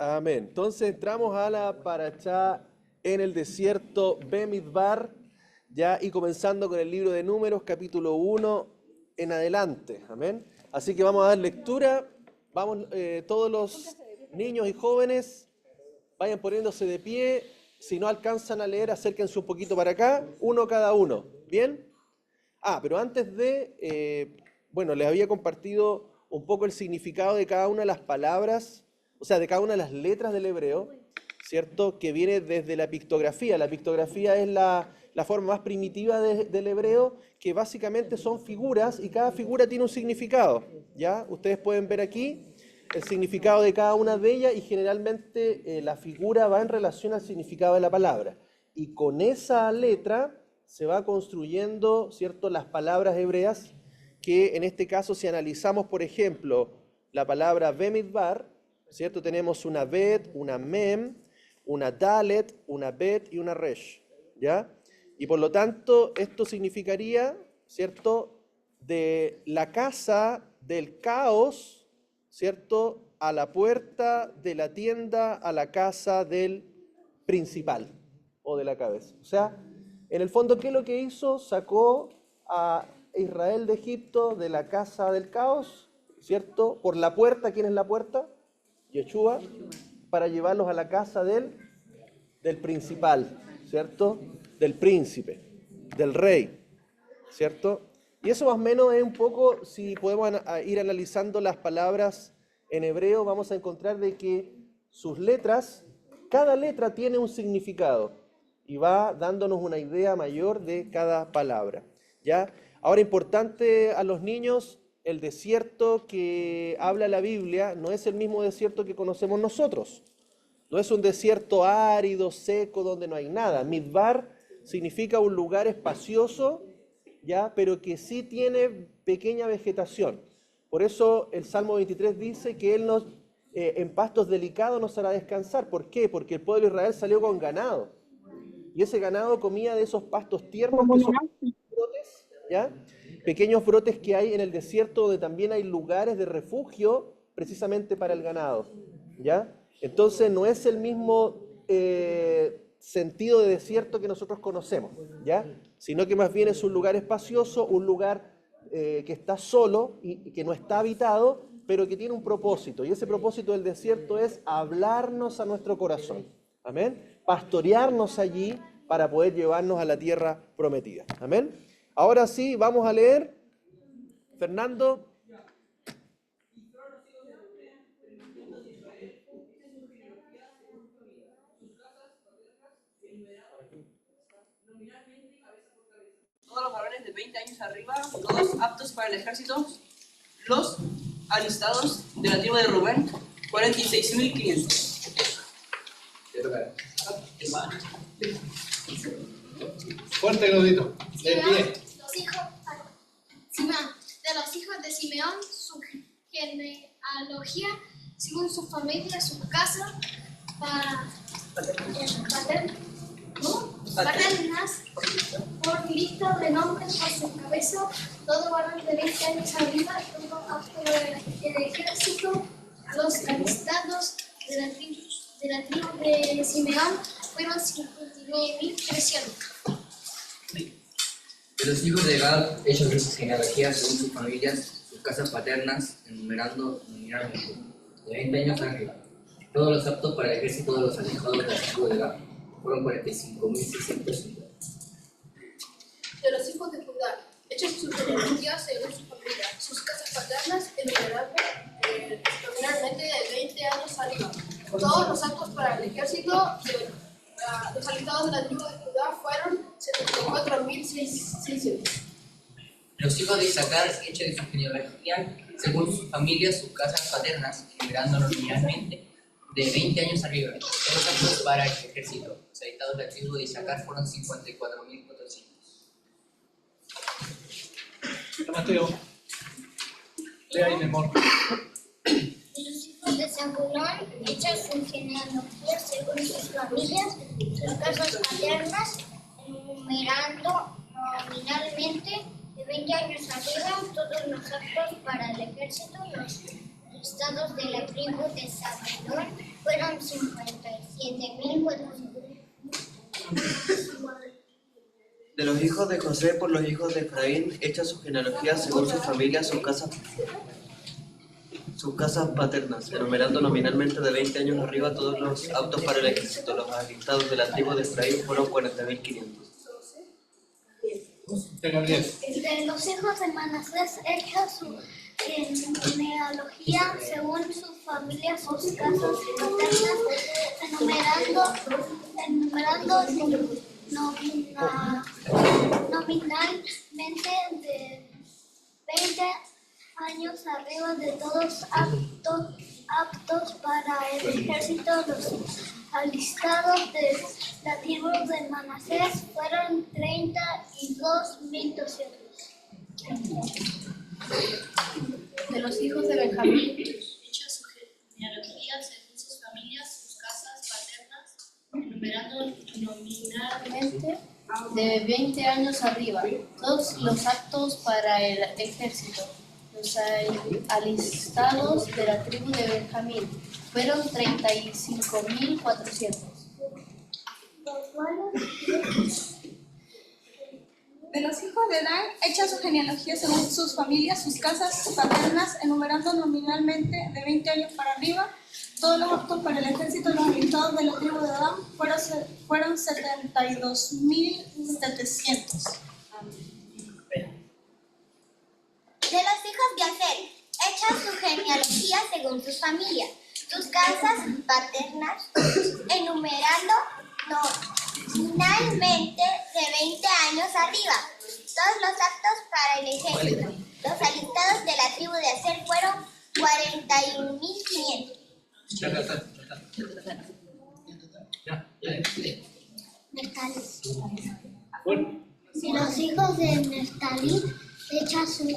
Amén. Entonces entramos a la parashá en el desierto Bemidbar, ya, y comenzando con el libro de Números, capítulo 1 en adelante. Amén. Así que vamos a dar lectura. Vamos, todos los niños y jóvenes, vayan poniéndose de pie. Si no alcanzan a leer, acérquense un poquito para acá, uno cada uno. ¿Bien? Pero antes de, les había compartido un poco el significado de cada una de las palabras, o sea, de cada una de las letras del hebreo, ¿cierto? Que viene desde la pictografía. La pictografía es la forma más primitiva del hebreo, que básicamente son figuras y cada figura tiene un significado, ¿ya? Ustedes pueden ver aquí el significado de cada una de ellas y generalmente la figura va en relación al significado de la palabra. Y con esa letra se va construyendo, ¿cierto?, las palabras hebreas, que en este caso, si analizamos, por ejemplo, la palabra Bemidbar, ¿cierto? Tenemos una Bet, una Mem, una Dalet, una Bet y una Resh, ¿ya? Y por lo tanto, esto significaría, ¿cierto?, de la casa del caos, ¿cierto?, a la puerta de la tienda, a la casa del principal o de la cabeza. O sea, en el fondo, ¿qué es lo que hizo? Sacó a Israel de Egipto, de la casa del caos, ¿cierto? Por la puerta. ¿Quién es la puerta? Yeshua, para llevarlos a la casa del principal, ¿cierto? Del príncipe, del rey, ¿cierto? Y eso más o menos es un poco, si podemos ir analizando las palabras en hebreo, vamos a encontrar de que sus letras, cada letra tiene un significado y va dándonos una idea mayor de cada palabra, ¿ya? Ahora, importante a los niños, el desierto que habla la Biblia no es el mismo desierto que conocemos nosotros. No es un desierto árido, seco, donde no hay nada. Midbar significa un lugar espacioso, ¿ya? Pero que sí tiene pequeña vegetación. Por eso el Salmo 23 dice que Él en pastos delicados nos hará descansar. ¿Por qué? Porque el pueblo de Israel salió con ganado. Y ese ganado comía de esos pastos tiernos que son brotes, ¿ya? Pequeños brotes que hay en el desierto, donde también hay lugares de refugio precisamente para el ganado, ¿ya? Entonces no es el mismo sentido de desierto que nosotros conocemos, ¿ya? Sino que más bien es un lugar espacioso, un lugar que está solo y que no está habitado, pero que tiene un propósito. Y ese propósito del desierto es hablarnos a nuestro corazón. Amén. Pastorearnos allí para poder llevarnos a la tierra prometida. Amén. Ahora sí, vamos a leer. Fernando. Todos los varones de 20 años arriba, todos aptos para el ejército, los alistados de la tribu de Rubén, 46.500. Fuerte, Glodito. De pie. De los hijos de Simeón, su genealogía, según su familia, su casa, paternas, por lista de nombres por su cabeza, todo varón de 20 años arriba, todo apto del ejército, los alistados de la tribu de Simeón fueron 59.300. De los hijos de Gad, ellos de sus genealogías, según sus familias, sus casas paternas, enumerando nominalmente, de 20 años arriba. Todos los aptos para el ejército de los alejados de la tribu de Gad fueron 45.650. De los hijos de Judá, hechos sus genealogías según su familia, sus casas paternas, nominalmente de 20 años arriba. Todos los aptos para el ejército los alistados de la tribu de Judá fueron 74.600. Los hijos de Isaacar, hechos de su genealogía, según sus familias, sus casas paternas, enumerando nominalmente, de 20 años arriba. Todos los aptos para el ejército. Los alistados de la tribu de Isaacar fueron 54.400. Mateo. Lea ahí, mi amor. Los hijos de Zabulón, hechos su genealogía según sus familias, sus casas paternas, enumerando nominalmente de 20 años arriba, todos los aptos para el ejército, los alistados de la tribu de Zabulón fueron 57,400. De los hijos de José por los hijos de Efraín, hecha su genealogía según sus familias, sus casas paternas, enumerando nominalmente de 20 años arriba todos los aptos para el ejército. Los alistados de la tribu de Efraín fueron 40,500. Gabriel. De los hijos de Manasés, hecha su genealogía según sus familias, sus casas paternas, enumerando nominalmente de 20 años arriba de todos aptos para el ejército. Los alistados de la tribu de Manasés fueron 32,200. De los hijos de Benjamín, hecha su genealogía según sus familias, sus casas paternas, enumerando nominalmente de 20 años arriba, todos los aptos para el ejército. Los alistados de la tribu de Benjamín fueron 35,400. De los hijos de Dan, hecha su genealogía según sus familias, sus casas paternas, enumerando nominalmente de 20 años para arriba, todos los aptos para el ejército. Los alistados de la tribu de Dan fueron 72,700. De los hijos de Aser, hecha su genealogía según sus familias, sus casas paternas, enumerando nominalmente de 20 años arriba, todos los aptos para el ejército. Los alistados de la tribu de Aser fueron 41,500. Neftalí. Los hijos de Neftalí, hecha su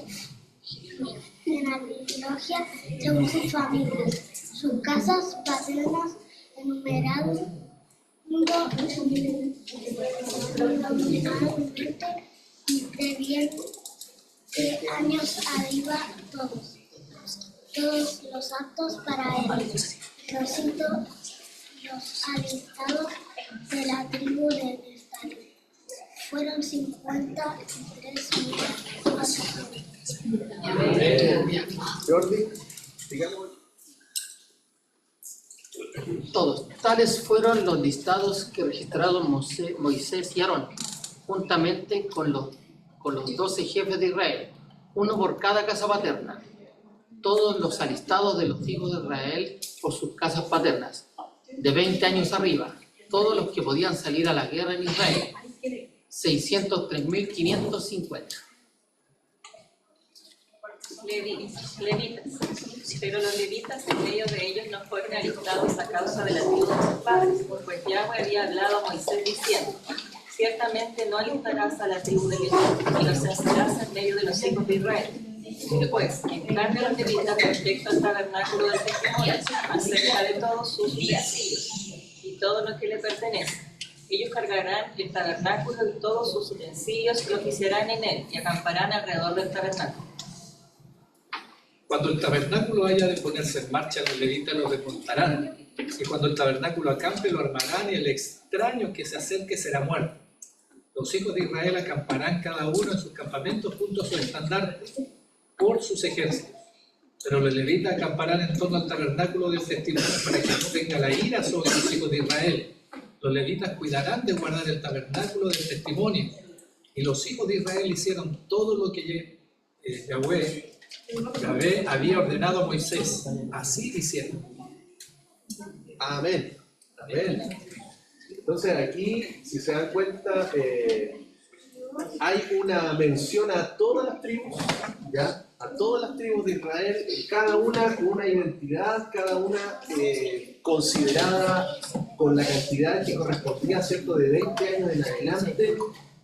genealogía según sus familias, sus casas paternas, enumerando nominalmente de 20 años arriba, todos los aptos para el ejército. Los alistados de la tribu de Neftalí fueron 53,400. Jordi, dígale. Todos. Tales fueron los listados que registraron Moisés y Aarón, juntamente con los 12 jefes de Israel, uno por cada casa paterna. Todos los alistados de los hijos de Israel por sus casas paternas, de 20 años arriba, todos los que podían salir a la guerra en Israel, 603,550. Levitas. Pero los levitas en medio de ellos no fueron alistados a causa de la tribu de sus padres, pues Yahweh había hablado a Moisés diciendo: ciertamente no alistarás a la tribu de Leví, y los encerrarás en medio de los hijos de Israel. Después, encarne a los levitas respecto al tabernáculo del testimonio, acerca de todos sus utensilios y todo lo que le pertenece. Ellos cargarán el tabernáculo y todos sus utensilios y oficiarán en él, y acamparán alrededor del tabernáculo. Cuando el tabernáculo haya de ponerse en marcha, los levitas lo remontarán. Y cuando el tabernáculo acampe, lo armarán, y el extraño que se acerque será muerto. Los hijos de Israel acamparán cada uno en sus campamentos junto a su estandarte por sus ejércitos. Pero los levitas acamparán en torno al tabernáculo del testimonio para que no venga la ira sobre los hijos de Israel. Los levitas cuidarán de guardar el tabernáculo del testimonio. Y los hijos de Israel hicieron todo lo que Yahvé había ordenado a Moisés. Así hicieron. Amén. Amén. Entonces aquí, si se dan cuenta, hay una mención a todas las tribus, ¿ya? A todas las tribus de Israel, cada una con una identidad, cada una considerada con la cantidad que correspondía, ¿cierto?, de 20 años en adelante.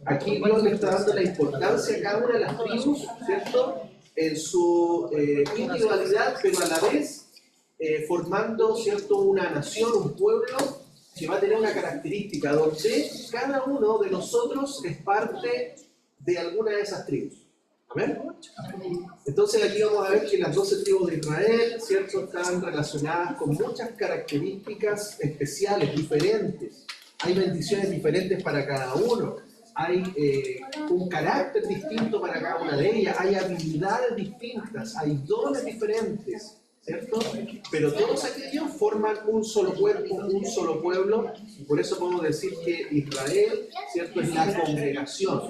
Aquí Dios le está dando la importancia a cada una de las tribus, ¿cierto?, en su individualidad, pero a la vez formando, ¿cierto?, una nación, un pueblo que va a tener una característica donde cada uno de nosotros es parte de alguna de esas tribus. Amén. Entonces aquí vamos a ver que las 12 tribus de Israel, ¿cierto?, están relacionadas con muchas características especiales, diferentes. Hay bendiciones diferentes para cada uno. Hay un carácter distinto para cada una de ellas. Hay habilidades distintas. Hay dones diferentes, ¿cierto? Pero todos aquellos forman un solo cuerpo, un solo pueblo, y por eso podemos decir que Israel, ¿cierto?, es la congregación,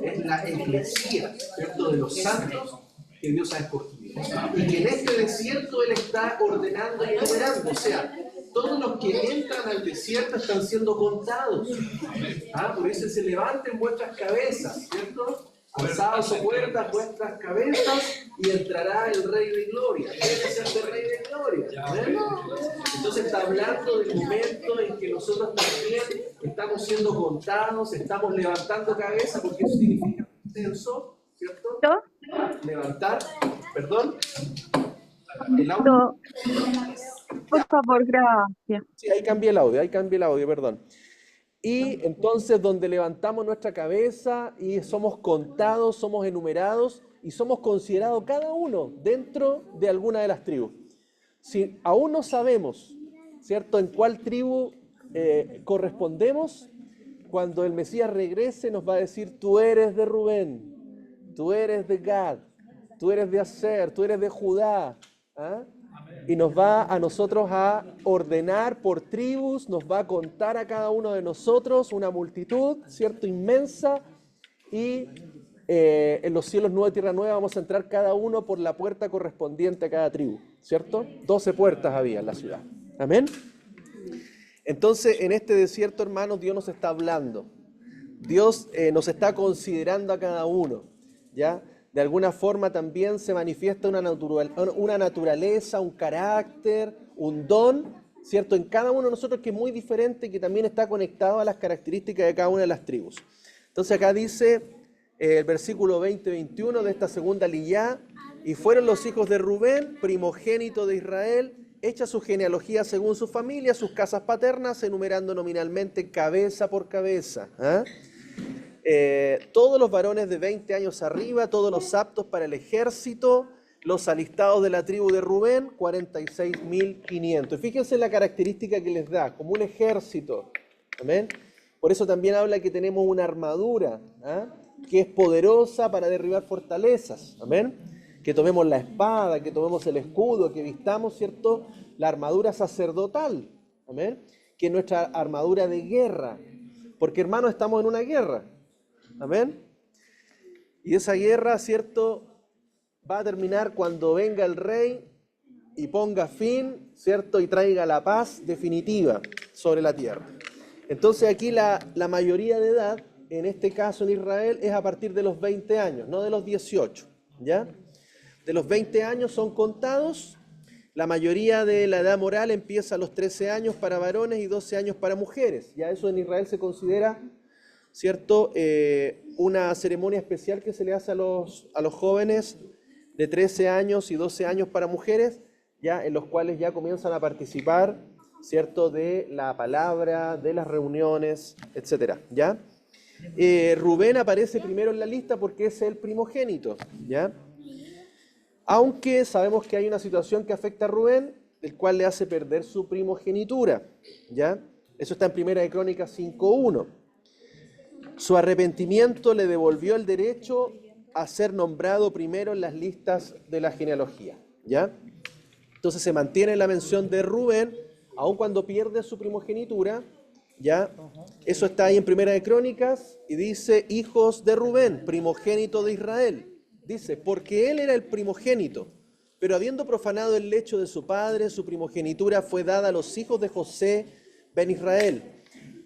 es la iglesia, ¿cierto?, de los santos que Dios ha escogido. Y que en este desierto Él está ordenando y enumerando, o sea, todos los que entran al desierto están siendo contados. Por eso se levanten vuestras cabezas, ¿cierto? Alzados su puertas vuestras cabezas y entrará el Rey de Gloria. Debe ser el Rey de Gloria. Entonces está hablando del momento en que nosotros también estamos siendo contados, estamos levantando cabeza, porque eso significa ascenso, ¿cierto? Levantar, perdón. El audio. Por favor, gracias. Sí, ahí cambié el audio, perdón. Y entonces donde levantamos nuestra cabeza y somos contados, somos enumerados y somos considerados cada uno dentro de alguna de las tribus. Si aún no sabemos, ¿cierto?, en cuál tribu correspondemos, cuando el Mesías regrese nos va a decir: tú eres de Rubén, tú eres de Gad, tú eres de Aser, tú eres de Judá. Y nos va a nosotros a ordenar por tribus, nos va a contar a cada uno de nosotros una multitud, ¿cierto?, inmensa, y en los cielos nueva y tierra nueva vamos a entrar cada uno por la puerta correspondiente a cada tribu, ¿cierto? 12 puertas había en la ciudad. Amén. Entonces, en este desierto, hermanos, Dios nos está hablando. Dios nos está considerando a cada uno, ¿ya? De alguna forma también se manifiesta una naturaleza, un carácter, un don, ¿cierto?, en cada uno de nosotros, que es muy diferente y que también está conectado a las características de cada una de las tribus. Entonces acá dice el versículo 20-21 de esta segunda liyá: y fueron los hijos de Rubén, primogénito de Israel, hecha su genealogía según su familia, sus casas paternas, enumerando nominalmente cabeza por cabeza. Todos los varones de 20 años arriba, todos los aptos para el ejército, los alistados de la tribu de Rubén, 46.500. Y fíjense la característica que les da, como un ejército. Amén. Por eso también habla que tenemos una armadura, que es poderosa para derribar fortalezas. Amén. Que tomemos la espada, que tomemos el escudo, que vistamos, ¿cierto?, la armadura sacerdotal. Amén. Que es nuestra armadura de guerra. Porque, hermanos, estamos en una guerra. Amén. Y esa guerra, ¿cierto?, va a terminar cuando venga el Rey y ponga fin, ¿cierto?, y traiga la paz definitiva sobre la tierra. Entonces aquí la mayoría de edad, en este caso en Israel, es a partir de los 20 años, no de los 18, ¿ya? De los 20 años son contados. La mayoría de la edad moral empieza a los 13 años para varones y 12 años para mujeres. Ya eso en Israel se considera, ¿cierto?, una ceremonia especial que se le hace a los jóvenes de 13 años y 12 años para mujeres, ya en los cuales ya comienzan a participar, ¿cierto?, de la palabra, de las reuniones, etcétera, ¿ya? Rubén aparece primero en la lista porque es el primogénito, ¿ya? Aunque sabemos que hay una situación que afecta a Rubén, el cual le hace perder su primogenitura, ¿ya? Eso está en Primera de Crónicas 5:1. Su arrepentimiento le devolvió el derecho a ser nombrado primero en las listas de la genealogía, ¿ya? Entonces se mantiene la mención de Rubén, aun cuando pierde su primogenitura, ¿ya? Eso está ahí en Primera de Crónicas, y dice: hijos de Rubén, primogénito de Israel. Dice: porque él era el primogénito, pero habiendo profanado el lecho de su padre, su primogenitura fue dada a los hijos de José ben Israel,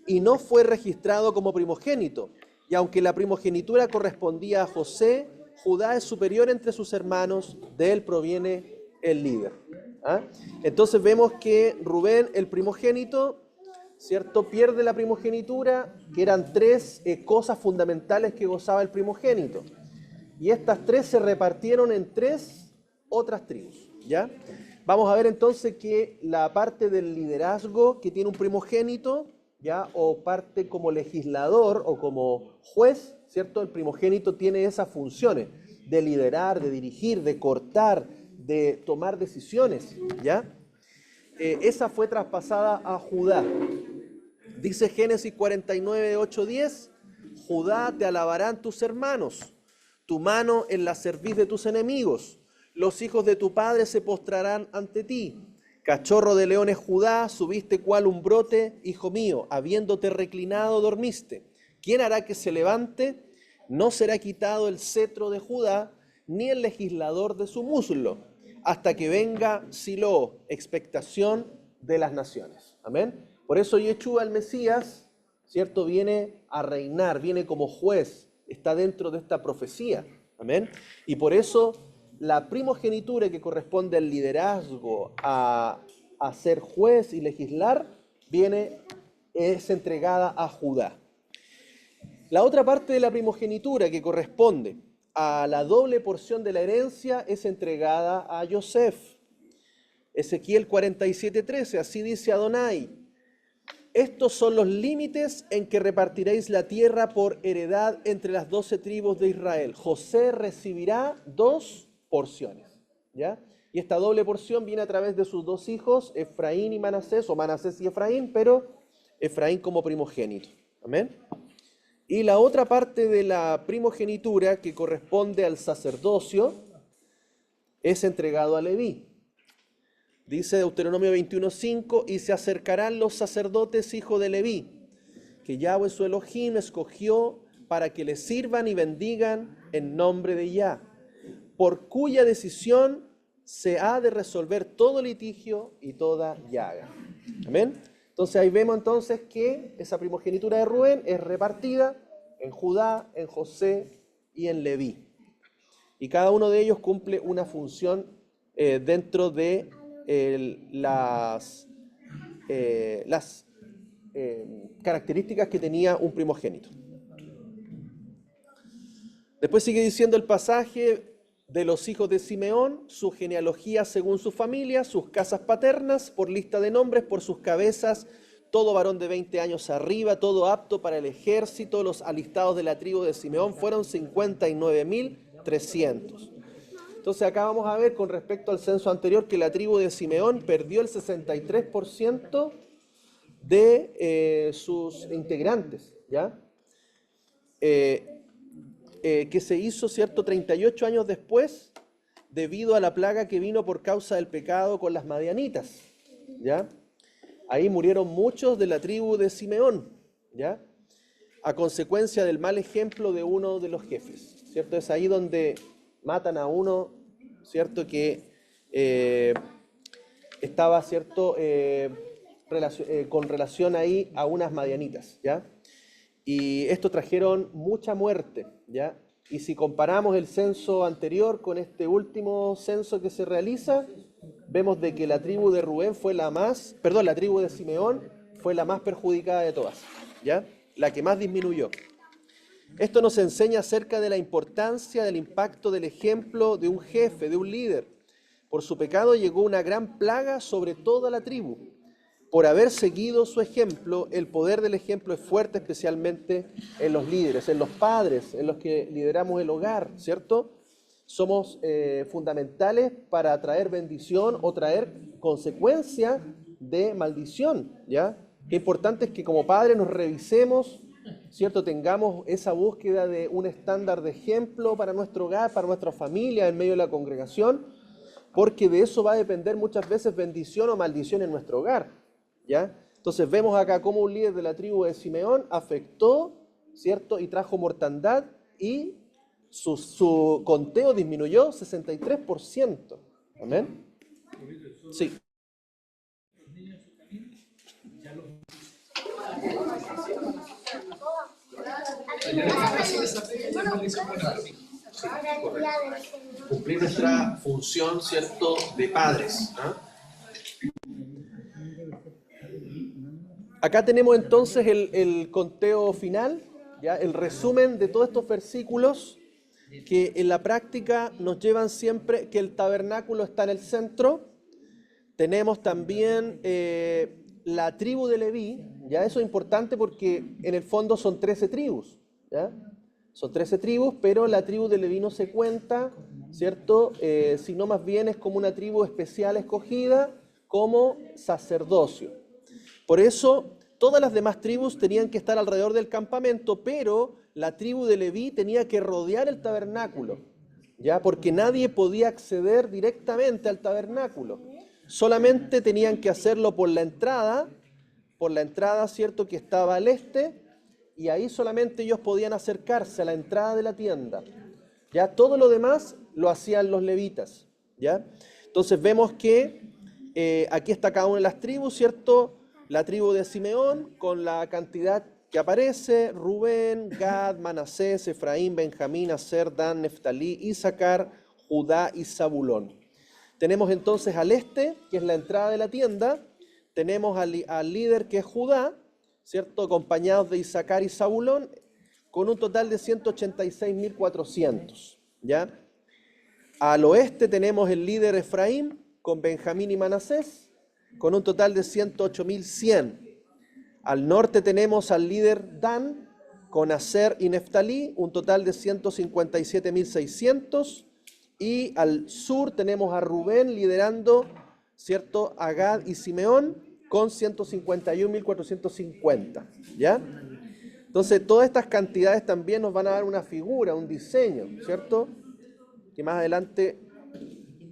y no fue registrado como primogénito. Y aunque la primogenitura correspondía a José, Judá es superior entre sus hermanos, de él proviene el líder. Entonces vemos que Rubén, el primogénito, ¿cierto?, pierde la primogenitura, que eran 3 cosas fundamentales que gozaba el primogénito. Y estas 3 se repartieron en 3 otras tribus, ¿ya? Vamos a ver entonces que la parte del liderazgo que tiene un primogénito, ¿ya?, o parte como legislador o como juez, ¿cierto? El primogénito tiene esas funciones. de liderar, de dirigir, de cortar, de tomar decisiones, ¿ya? Esa fue traspasada a Judá. Dice Génesis 49, 8, 10, Judá, te alabarán tus hermanos, tu mano en la cerviz de tus enemigos, los hijos de tu padre se postrarán ante ti. Cachorro de leones Judá, subiste cual un brote, hijo mío, habiéndote reclinado dormiste. ¿Quién hará que se levante? No será quitado el cetro de Judá, ni el legislador de su muslo, hasta que venga Silo, expectación de las naciones. Amén. Por eso Yeshua el Mesías, ¿cierto? Viene a reinar, viene como juez, está dentro de esta profecía. Amén. Y por eso la primogenitura que corresponde al liderazgo, a ser juez y legislar, es entregada a Judá. La otra parte de la primogenitura que corresponde a la doble porción de la herencia es entregada a Yosef. Ezequiel 47:13, así dice Adonai: estos son los límites en que repartiréis la tierra por heredad entre las 12 tribus de Israel. José recibirá 2 porciones, ¿ya? Y esta doble porción viene a través de sus 2 hijos, Efraín y Manasés, o Manasés y Efraín, pero Efraín como primogénito. Amén. Y la otra parte de la primogenitura que corresponde al sacerdocio es entregado a Leví. Dice Deuteronomio 21:5, y se acercarán los sacerdotes hijos de Leví, que Yahweh su Elohim escogió para que le sirvan y bendigan en nombre de Yah, por cuya decisión se ha de resolver todo litigio y toda llaga. Amén. Entonces ahí vemos entonces que esa primogenitura de Rubén es repartida en Judá, en José y en Leví. Y cada uno de ellos cumple una función dentro de las características que tenía un primogénito. Después sigue diciendo el pasaje de los hijos de Simeón, su genealogía según su familia, sus casas paternas, por lista de nombres, por sus cabezas, todo varón de 20 años arriba, todo apto para el ejército. Los alistados de la tribu de Simeón fueron 59.300. Entonces acá vamos a ver con respecto al censo anterior que la tribu de Simeón perdió el 63% de sus integrantes, ¿ya? Que se hizo, ¿cierto?, 38 años después, debido a la plaga que vino por causa del pecado con las madianitas, ¿ya? Ahí murieron muchos de la tribu de Simeón, ¿ya? A consecuencia del mal ejemplo de uno de los jefes, ¿cierto? Es ahí donde matan a uno, ¿cierto?, que estaba, ¿cierto?, con relación ahí a unas madianitas, ¿ya? Y esto trajeron mucha muerte, ¿ya? Y si comparamos el censo anterior con este último censo que se realiza, vemos de que la tribu de Rubén fue la tribu de Simeón fue la más perjudicada de todas, ¿ya? La que más disminuyó. Esto nos enseña acerca de la importancia del impacto del ejemplo de un jefe, de un líder. Por su pecado llegó una gran plaga sobre toda la tribu. Por haber seguido su ejemplo, el poder del ejemplo es fuerte, especialmente en los líderes, en los padres, en los que lideramos el hogar, ¿cierto? Somos fundamentales para traer bendición o traer consecuencia de maldición, ¿ya? Qué importante es que como padres nos revisemos, ¿cierto? Tengamos esa búsqueda de un estándar de ejemplo para nuestro hogar, para nuestra familia, en medio de la congregación, porque de eso va a depender muchas veces bendición o maldición en nuestro hogar, ¿ya? Entonces vemos acá cómo un líder de la tribu de Simeón afectó, ¿cierto? Y trajo mortandad y su conteo disminuyó 63%. ¿Amén? Sí. Cumplir nuestra función, ¿cierto?, de padres, ¿no? Acá tenemos entonces el conteo final, ¿ya? El resumen de todos estos versículos que en la práctica nos llevan siempre que el tabernáculo está en el centro. Tenemos también la tribu de Leví, ¿ya? Eso es importante porque en el fondo son 13 tribus, ¿ya? Son 13 tribus, pero la tribu de Leví no se cuenta, ¿cierto? Sino más bien es como una tribu especial escogida como sacerdocio. Por eso, todas las demás tribus tenían que estar alrededor del campamento, pero la tribu de Leví tenía que rodear el tabernáculo, ¿ya? Porque nadie podía acceder directamente al tabernáculo. Solamente tenían que hacerlo por la entrada, ¿cierto?, que estaba al este, y ahí solamente ellos podían acercarse a la entrada de la tienda. ¿Ya? Todo lo demás lo hacían los levitas, ¿ya? Entonces vemos que aquí está cada una de las tribus, ¿cierto? La tribu de Simeón, con la cantidad que aparece: Rubén, Gad, Manasés, Efraín, Benjamín, Aser, Dan, Neftalí, Isaacar, Judá y Zabulón. Tenemos entonces al este, que es la entrada de la tienda, tenemos al líder, que es Judá, ¿cierto?, acompañados de Isaacar y Zabulón, con un total de 186.400, ¿ya? Al oeste tenemos el líder Efraín, con Benjamín y Manasés, con un total de 108.100. Al norte tenemos al líder Dan, con Aser y Neftalí, un total de 157.600. Y al sur tenemos a Rubén liderando, ¿cierto?, a Gad y Simeón, con 151.450, ¿ya? Entonces, todas estas cantidades también nos van a dar una figura, un diseño, ¿cierto?, que más adelante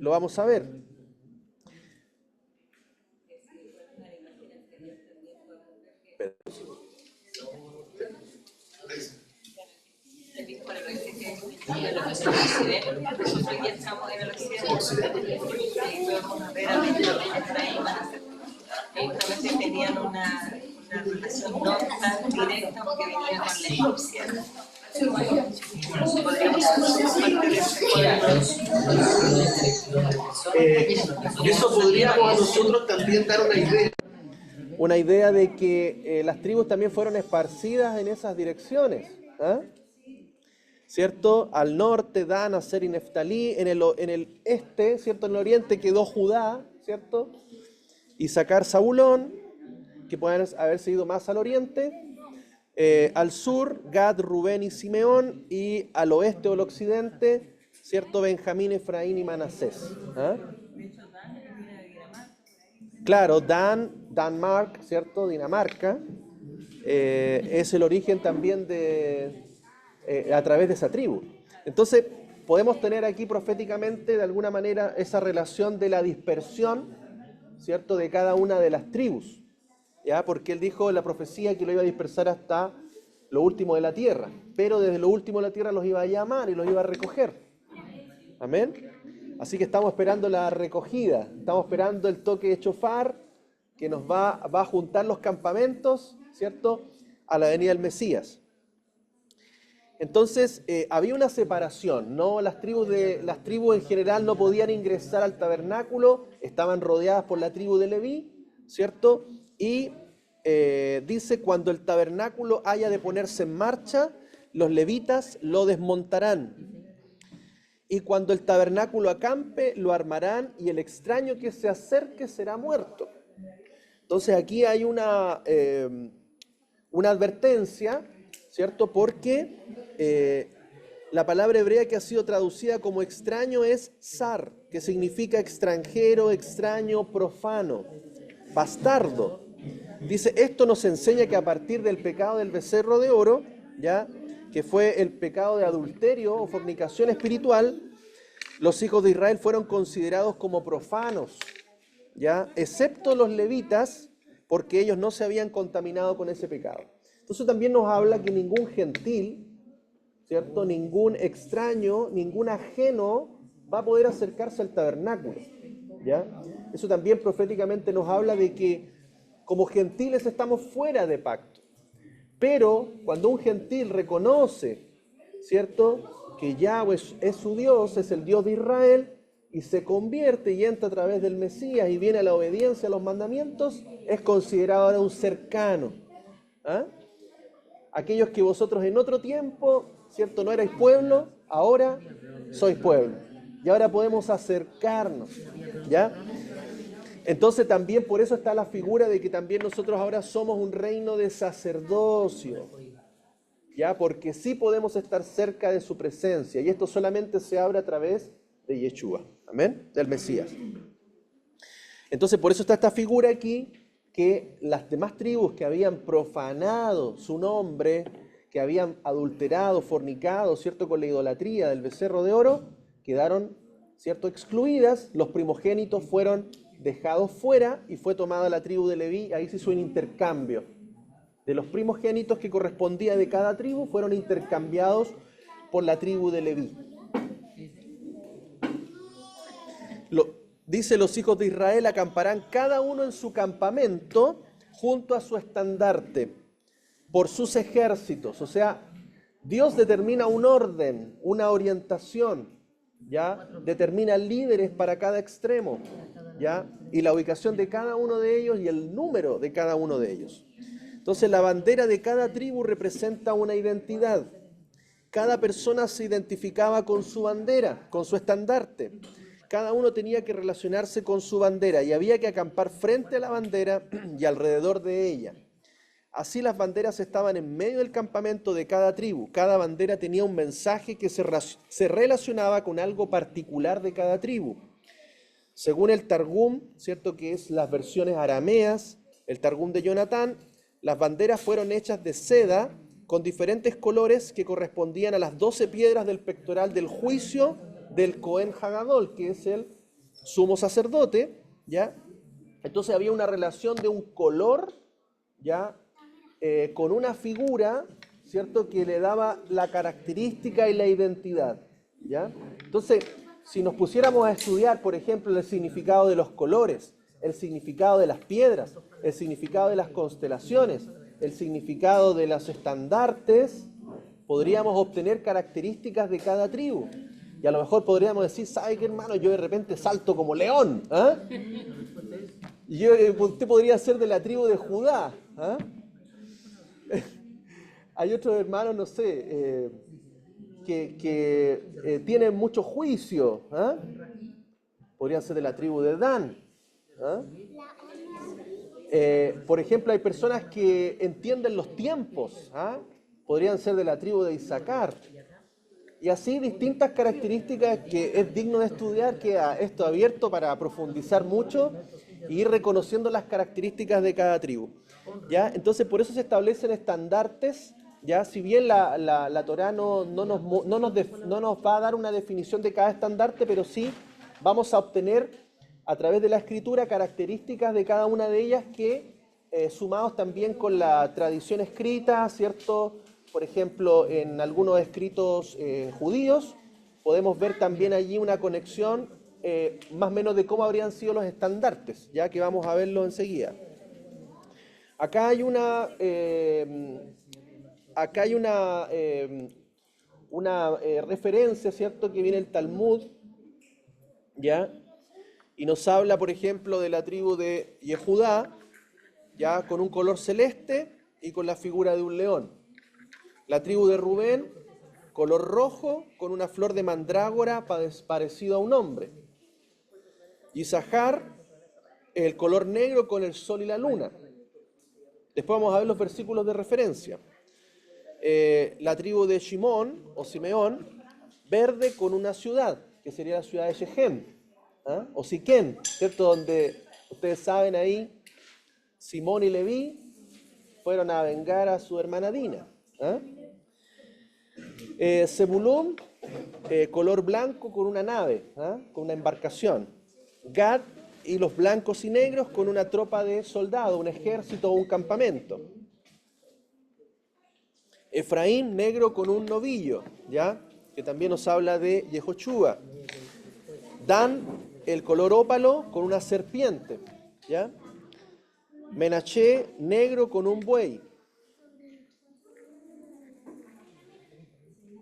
lo vamos a ver. Nosotros ya estamos en el occidente, y podemos ver a Benjamín, Efraín, Manasés. Ellos también tenían una relación no tan directa porque venían con la egipcia. Podríamos eso podríamos a nosotros también dar una idea de que las tribus también fueron esparcidas en esas direcciones, ¿ah? ¿Cierto? Al norte, Dan, Aser y Neftalí. En el este, ¿cierto?, en el oriente quedó Judá, ¿cierto?, Isaacar, Zabulón, que pueden haberse ido más al oriente. Al sur, Gad, Rubén y Simeón. Y al oeste o al occidente, ¿cierto?, Benjamín, Efraín y Manasés, ¿ah? Claro, Danmark, ¿cierto?, Dinamarca, es el origen también a través de esa tribu. Entonces, podemos tener aquí proféticamente, de alguna manera, esa relación de la dispersión, ¿cierto?, de cada una de las tribus, ¿ya? Porque él dijo en la profecía que lo iba a dispersar hasta lo último de la tierra, pero desde lo último de la tierra los iba a llamar y los iba a recoger. Amén. Así que estamos esperando la recogida, estamos esperando el toque de chofar que nos va a juntar los campamentos, ¿cierto?, a la venida del Mesías. Entonces, había una separación, ¿no? Las tribus en general no podían ingresar al tabernáculo, estaban rodeadas por la tribu de Leví, ¿cierto? Y dice: cuando el tabernáculo haya de ponerse en marcha, los levitas lo desmontarán. Y cuando el tabernáculo acampe, lo armarán, y el extraño que se acerque será muerto. Entonces aquí hay una advertencia, ¿cierto? Porque la palabra hebrea que ha sido traducida como extraño es zar, que significa extranjero, extraño, profano, bastardo. Dice: esto nos enseña que a partir del pecado del becerro de oro, ¿ya?, que fue el pecado de adulterio o fornicación espiritual, los hijos de Israel fueron considerados como profanos, ¿ya?, excepto los levitas, porque ellos no se habían contaminado con ese pecado. Entonces también nos habla que ningún gentil, ¿cierto?, ningún extraño, ningún ajeno va a poder acercarse al tabernáculo, ¿ya? Eso también proféticamente nos habla de que como gentiles estamos fuera de pacto. Pero cuando un gentil reconoce, ¿cierto?, que Yahweh es su Dios, es el Dios de Israel, y se convierte y entra a través del Mesías y viene a la obediencia a los mandamientos, es considerado ahora un cercano. ¿Ah? Aquellos que vosotros en otro tiempo, ¿cierto?, no erais pueblo, ahora sois pueblo. Y ahora podemos acercarnos, ¿ya? Entonces también por eso está la figura de que también nosotros ahora somos un reino de sacerdocio. ¿ya? Porque sí podemos estar cerca de su presencia, y esto solamente se abre a través de Yeshua, amén, del Mesías. Entonces, por eso está esta figura aquí, que las demás tribus que habían profanado su nombre, que habían adulterado, fornicado, ¿cierto?, con la idolatría del becerro de oro, quedaron, ¿cierto?, excluidas. Los primogénitos fueron dejados fuera y fue tomada la tribu de Leví. Ahí se hizo un intercambio. De los primogénitos que correspondía de cada tribu fueron intercambiados por la tribu de Leví. Dice: los hijos de Israel acamparán cada uno en su campamento junto a su estandarte por sus ejércitos. O sea, Dios determina un orden, una orientación, ¿ya? Determina líderes para cada extremo, ¿ya? Y la ubicación de cada uno de ellos y el número de cada uno de ellos. Entonces, la bandera de cada tribu representa una identidad. Cada persona se identificaba con su bandera, con su estandarte. Cada uno tenía que relacionarse con su bandera y había que acampar frente a la bandera y alrededor de ella. Así las banderas estaban en medio del campamento de cada tribu. Cada bandera tenía un mensaje que se relacionaba con algo particular de cada tribu. Según el Targum, ¿cierto?, que es las versiones arameas, el Targum de Jonatán, las banderas fueron hechas de seda con diferentes colores que correspondían a las 12 piedras del pectoral del juicio del Cohen Hagadol, que es el sumo sacerdote, ¿ya? Entonces había una relación de un color, ¿ya?, con una figura, ¿cierto?, que le daba la característica y la identidad, ¿ya? Entonces, si nos pusiéramos a estudiar, por ejemplo, el significado de los colores, el significado de las piedras, el significado de las constelaciones, el significado de los estandartes, podríamos obtener características de cada tribu. Y a lo mejor podríamos decir: ¿sabe qué, hermano? Yo de repente salto como león, ¿ah? Y usted podría ser de la tribu de Judá, ¿ah? Hay otros hermanos, no sé, que tienen mucho juicio, ¿ah? Podrían ser de la tribu de Dan, ¿ah? Por ejemplo, hay personas que entienden los tiempos, ¿ah? Podrían ser de la tribu de Isaacar. Y así distintas características que es digno de estudiar, queda esto abierto para profundizar mucho e ir reconociendo las características de cada tribu, ¿ya? Entonces, por eso se establecen estandartes, ¿ya? Si bien la Torá no nos va a dar una definición de cada estandarte, pero sí vamos a obtener a través de la Escritura características de cada una de ellas que, sumados también con la tradición escrita, ¿cierto?, por ejemplo, en algunos escritos judíos, podemos ver también allí una conexión más o menos de cómo habrían sido los estandartes, ya que vamos a verlo enseguida. Acá hay una referencia, ¿cierto?, que viene el Talmud, ¿ya? Y nos habla, por ejemplo, de la tribu de Yehudá, ya, con un color celeste y con la figura de un león. La tribu de Rubén, color rojo, con una flor de mandrágora parecido a un hombre. Isahar, el color negro con el sol y la luna. Después vamos a ver los versículos de referencia. La tribu de Shimón, o Simeón, verde con una ciudad, que sería la ciudad de Shechem, ¿ah? O Siquén, ¿cierto?, donde ustedes saben ahí, Simón y Leví fueron a vengar a su hermana Dina, ¿ah? Zebulún, color blanco con una nave, ¿ah?, con una embarcación. Gad, hilos blancos y negros con una tropa de soldados, un ejército o un campamento. Efraín, negro con un novillo, ¿ya?, que también nos habla de Yehoshua. Dan, el color ópalo con una serpiente, ¿ya? Menaché, negro con un buey.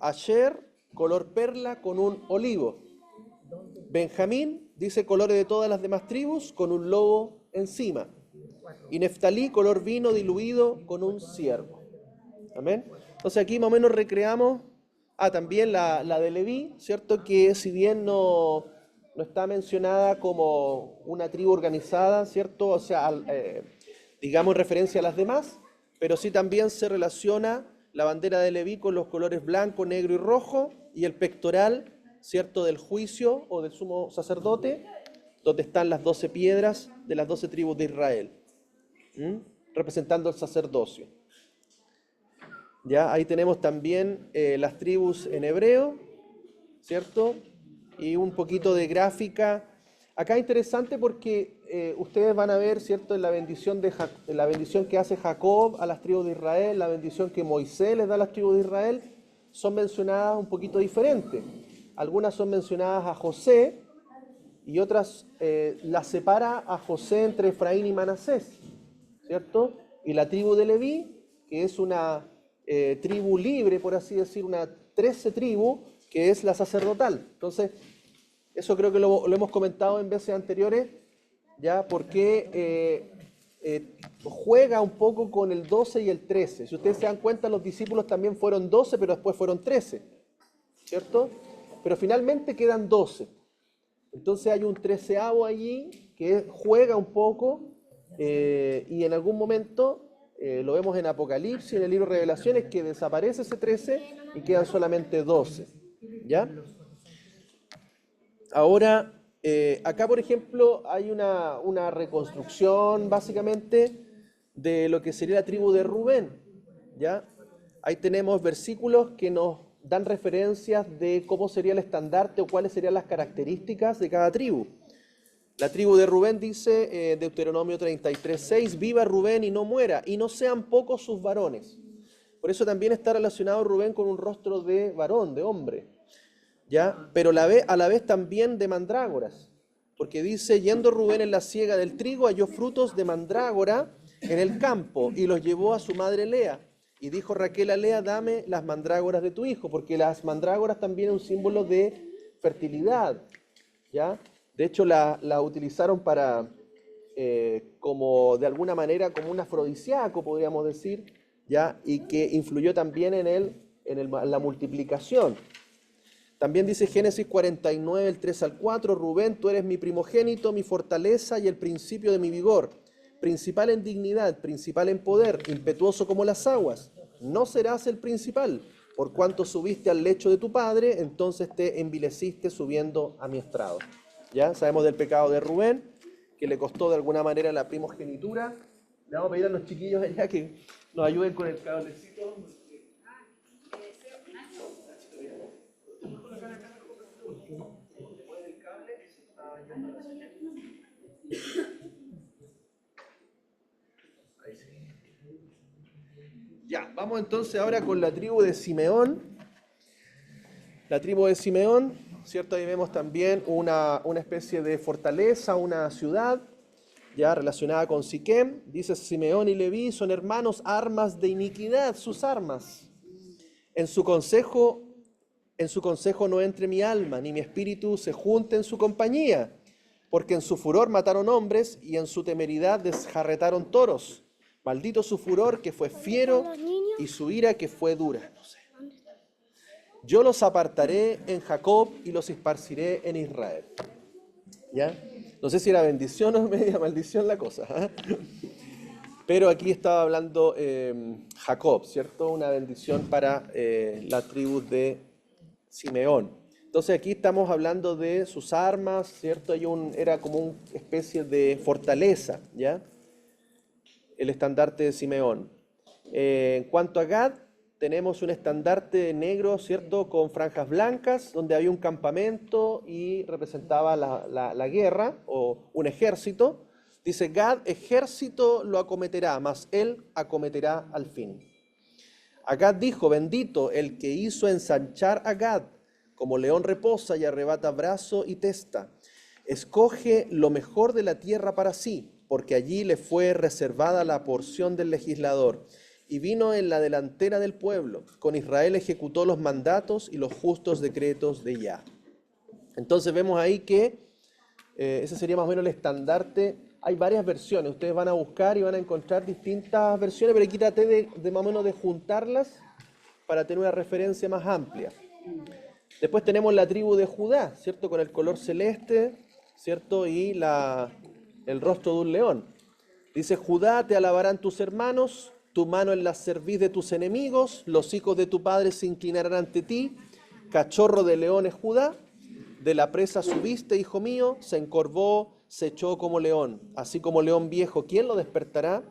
Asher, color perla con un olivo. Benjamín, dice colores de todas las demás tribus, con un lobo encima. Y Neftalí, color vino diluido con un ciervo. Amén. Entonces aquí más o menos recreamos, también la de Leví, ¿cierto?, que si bien no está mencionada como una tribu organizada, ¿cierto?, o sea, digamos en referencia a las demás, pero sí también se relaciona la bandera de Leví con los colores blanco, negro y rojo, y el pectoral, ¿cierto?, del juicio o del sumo sacerdote, donde están las 12 piedras de las 12 tribus de Israel, representando el sacerdocio. Ya, ahí tenemos también las tribus en hebreo, ¿cierto? Y un poquito de gráfica. Acá es interesante porque ustedes van a ver, ¿cierto?, en la bendición, la bendición que hace Jacob a las tribus de Israel, la bendición que Moisés les da a las tribus de Israel, son mencionadas un poquito diferentes. Algunas son mencionadas a José y otras las separa a José entre Efraín y Manasés, ¿cierto? Y la tribu de Leví, que es una tribu libre, por así decir, una 13 tribu, que es la sacerdotal. Entonces, eso creo que lo hemos comentado en veces anteriores, ya, porque juega un poco con el 12 y el 13. Si ustedes se dan cuenta, los discípulos también fueron 12, pero después fueron 13, ¿cierto? Pero finalmente quedan 12. Entonces hay un 13avo allí que juega un poco y en algún momento lo vemos en Apocalipsis, en el libro de Revelaciones, que desaparece ese 13 y quedan solamente 12. ¿Ya? Ahora, acá por ejemplo hay una reconstrucción básicamente de lo que sería la tribu de Rubén. ¿Ya? Ahí tenemos versículos que nos dan referencias de cómo sería el estandarte o cuáles serían las características de cada tribu. La tribu de Rubén dice, Deuteronomio 33:6, viva Rubén y no muera, y no sean pocos sus varones. Por eso también está relacionado Rubén con un rostro de varón, de hombre, ¿ya? Pero a la vez también de mandrágoras, porque dice, yendo Rubén en la siega del trigo, halló frutos de mandrágora en el campo, y los llevó a su madre Lea. Y dijo Raquel a Lea, dame las mandrágoras de tu hijo, porque las mandrágoras también es un símbolo de fertilidad, ¿ya? De hecho, la utilizaron para, como de alguna manera, como un afrodisíaco, podríamos decir, ¿ya? Y que influyó también en la multiplicación. También dice Génesis 49, el 3 al 4, Rubén, tú eres mi primogénito, mi fortaleza y el principio de mi vigor, principal en dignidad, principal en poder, impetuoso como las aguas. No serás el principal, por cuanto subiste al lecho de tu padre, entonces te envileciste subiendo a mi estrado. Ya sabemos del pecado de Rubén, que le costó de alguna manera la primogenitura. Le vamos a pedir a los chiquillos allá que nos ayuden con el cablecito. Ya, vamos entonces ahora con la tribu de Simeón. La tribu de Simeón, ¿cierto? Ahí vemos también una especie de fortaleza, una ciudad, ya relacionada con Siquem. Dice Simeón y Leví son hermanos, armas de iniquidad, sus armas. En su consejo no entre mi alma, ni mi espíritu se junte en su compañía, porque en su furor mataron hombres y en su temeridad desjarretaron toros. Maldito su furor que fue fiero y su ira que fue dura. No sé. Yo los apartaré en Jacob y los esparciré en Israel. ¿Ya? No sé si era bendición o media maldición la cosa. Pero aquí estaba hablando Jacob, ¿cierto? Una bendición para la tribu de Simeón. Entonces aquí estamos hablando de sus armas, ¿cierto? Era como una especie de fortaleza, ¿ya? El estandarte de Simeón. En cuanto a Gad, tenemos un estandarte negro, ¿cierto? Con franjas blancas, donde había un campamento y representaba la guerra o un ejército. Dice, Gad, ejército lo acometerá, mas él acometerá al fin. A Gad dijo, bendito el que hizo ensanchar a Gad, como león reposa y arrebata brazo y testa. Escoge lo mejor de la tierra para sí, porque allí le fue reservada la porción del legislador. Y vino en la delantera del pueblo. Con Israel ejecutó los mandatos y los justos decretos de Yah. Entonces vemos ahí que ese sería más o menos el estandarte. Hay varias versiones. Ustedes van a buscar y van a encontrar distintas versiones, pero aquí traté de más o menos de juntarlas para tener una referencia más amplia. Después tenemos la tribu de Judá, ¿cierto? Con el color celeste, ¿cierto? Y el rostro de un león. Dice, Judá, te alabarán tus hermanos, tu mano en la cerviz de tus enemigos, los hijos de tu padre se inclinarán ante ti, cachorro de leones Judá, de la presa subiste, hijo mío, se encorvó, se echó como león, así como león viejo, ¿quién lo despertará?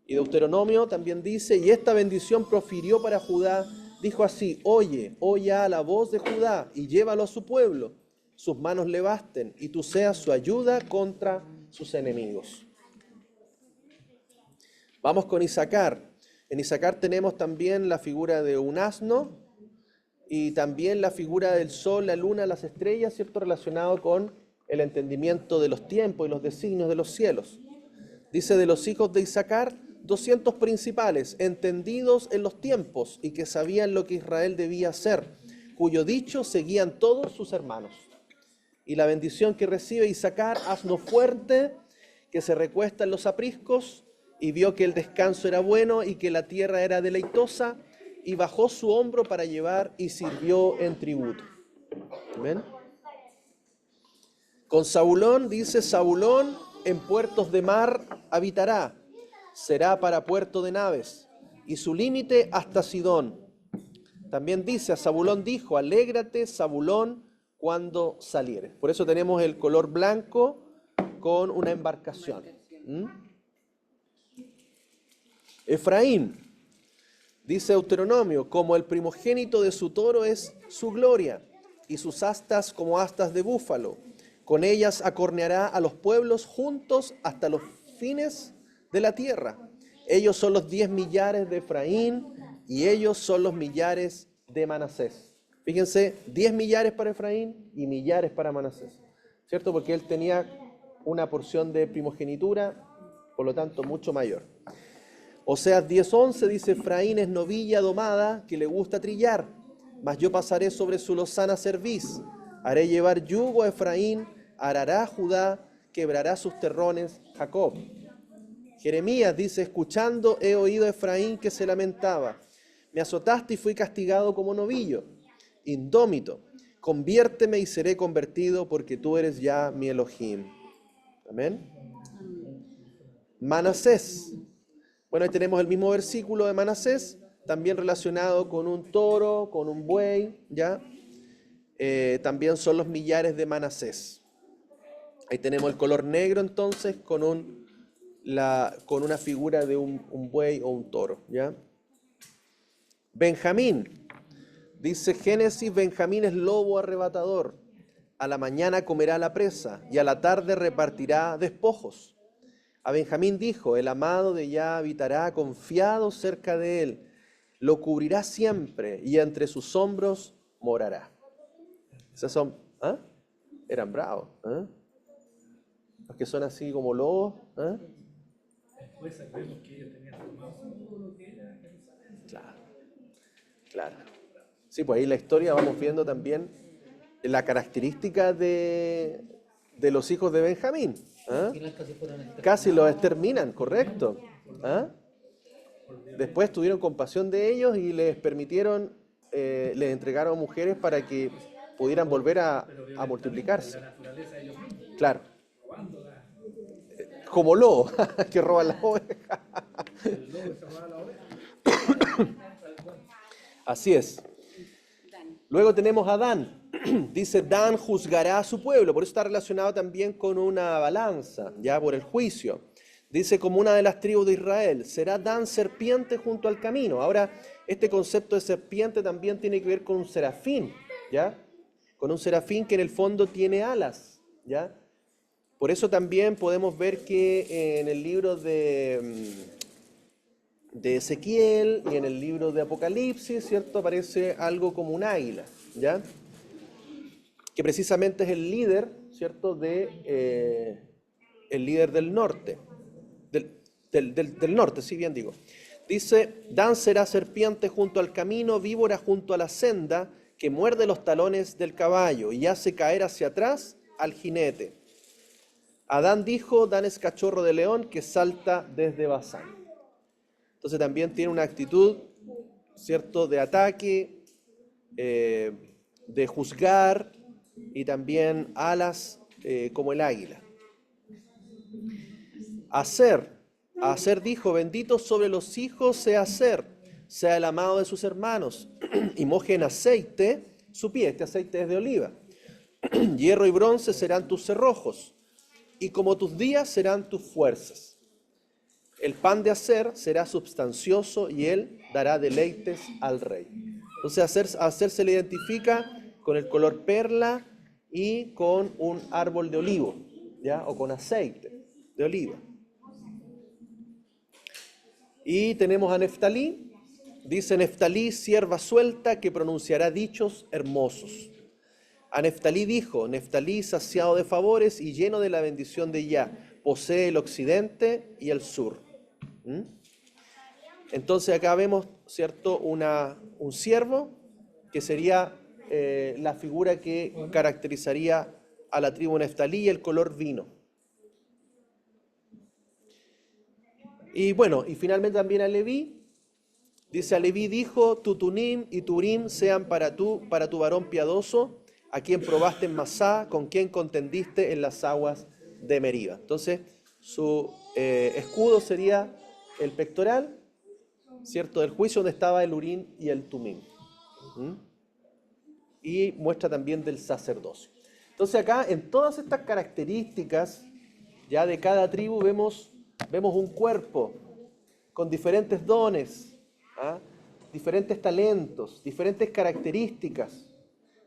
Y Deuteronomio también dice, y esta bendición profirió para Judá, dijo así, oye ya la voz de Judá y llévalo a su pueblo, sus manos le basten y tú seas su ayuda contra sus enemigos. Vamos con Isacar. En Isacar tenemos también la figura de un asno y también la figura del sol, la luna, las estrellas, ¿cierto? Relacionado con el entendimiento de los tiempos y los designios de los cielos. Dice de los hijos de Isacar, 200 principales, entendidos en los tiempos y que sabían lo que Israel debía hacer, cuyo dicho seguían todos sus hermanos. Y la bendición que recibe Isacar, asno fuerte, que se recuesta en los apriscos, y vio que el descanso era bueno y que la tierra era deleitosa, y bajó su hombro para llevar y sirvió en tributo. ¿Ven? Con Zabulón, dice Zabulón, en puertos de mar habitará, será para puerto de naves, y su límite hasta Sidón. También dice, a Zabulón dijo, alégrate, Zabulón, cuando salieres. Por eso tenemos el color blanco con una embarcación. Efraín, dice Deuteronomio, como el primogénito de su toro es su gloria, y sus astas como astas de búfalo. Con ellas acorneará a los pueblos juntos hasta los fines de la tierra. Ellos son los 10 millares de Efraín, y ellos son los millares de Manasés. Fíjense, 10 millares para Efraín y millares para Manasés, ¿cierto? Porque él tenía una porción de primogenitura, por lo tanto, mucho mayor. Oseas 10:11 dice, Efraín es novilla domada que le gusta trillar, mas yo pasaré sobre su lozana cerviz, haré llevar yugo a Efraín, arará Judá, quebrará sus terrones Jacob. Jeremías dice, escuchando he oído a Efraín que se lamentaba, me azotaste y fui castigado como novillo, indómito, conviérteme y seré convertido porque tú eres ya mi Elohim. Amén. Manasés. Bueno, ahí tenemos el mismo versículo de Manasés, también relacionado con un toro, con un buey, ¿ya? También son los millares de Manasés. Ahí tenemos el color negro entonces con una figura de un buey o un toro, ¿ya? Benjamín. Dice Génesis, Benjamín es lobo arrebatador. A la mañana comerá la presa y a la tarde repartirá despojos. A Benjamín dijo, el amado de Yah habitará confiado cerca de él, lo cubrirá siempre y entre sus hombros morará. Esos son, eran bravos, los que son así como lobos. Después sabemos que ellos tenían tomado todo lo que era Jerusalén. Claro. Sí, pues ahí en la historia vamos viendo también la característica de los hijos de Benjamín. Casi los exterminan, correcto. Después tuvieron compasión de ellos y les permitieron, les entregaron mujeres para que pudieran volver a multiplicarse. Claro. Como lobo, que roban las ovejas. Así es. Luego tenemos a Dan. Dice, Dan juzgará a su pueblo. Por eso está relacionado también con una balanza, ya por el juicio. Dice, como una de las tribus de Israel, será Dan serpiente junto al camino. Ahora, este concepto de serpiente también tiene que ver con un serafín, ¿ya? Con un serafín que en el fondo tiene alas, ¿ya? Por eso también podemos ver que en el libro de Ezequiel y en el libro de Apocalipsis, ¿cierto? Aparece algo como un águila, ¿ya? Que precisamente es el líder, ¿cierto? El líder del norte. Del norte, sí, bien digo. Dice, Dan será serpiente junto al camino, víbora junto a la senda, que muerde los talones del caballo y hace caer hacia atrás al jinete. Adán dijo, Dan es cachorro de león que salta desde Basán. Entonces también tiene una actitud, ¿cierto?, de ataque, de juzgar y también alas como el águila. Aser A Aser dijo, bendito sobre los hijos sea Aser, sea el amado de sus hermanos, y moje en aceite su pie, este aceite es de oliva. Hierro y bronce serán tus cerrojos, y como tus días serán tus fuerzas. El pan de Aser será substancioso, y él dará deleites al rey. Entonces Aser se le identifica con el color perla y con un árbol de olivo, ¿ya? O con aceite de oliva. Y tenemos a Neftalí. Dice Neftalí, sierva suelta que pronunciará dichos hermosos. A Neftalí dijo, Neftalí saciado de favores y lleno de la bendición de Yah, posee el occidente y el sur. Entonces acá vemos, ¿cierto?, un siervo que sería la figura que caracterizaría a la tribu Neftalí, y el color vino. Y bueno, y finalmente también a Leví. Dice, a Leví dijo, tu Tunim y tu Urim sean para tu varón piadoso, a quien probaste en Masá, con quien contendiste en las aguas de Meriba. Entonces, su escudo sería el pectoral, ¿cierto?, del juicio, donde estaba el Urim y el Tumim. Y muestra también del sacerdocio. Entonces acá, en todas estas características ya de cada tribu, vemos un cuerpo con diferentes dones, diferentes talentos, diferentes características,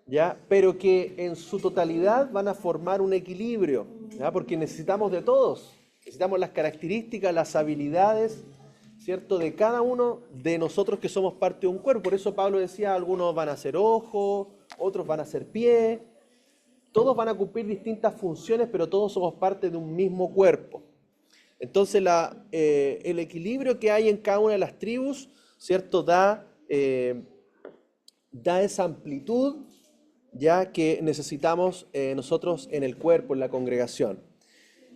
¿ya? Pero que en su totalidad van a formar un equilibrio, ¿ya? Porque necesitamos de todos, necesitamos las características, las habilidades, ¿cierto?, de cada uno de nosotros que somos parte de un cuerpo. Por eso Pablo decía, algunos van a ser ojo, otros van a ser pie, todos van a cumplir distintas funciones, pero todos somos parte de un mismo cuerpo. Entonces el equilibrio que hay en cada una de las tribus, ¿cierto?, da esa amplitud ya que necesitamos nosotros en el cuerpo, en la congregación.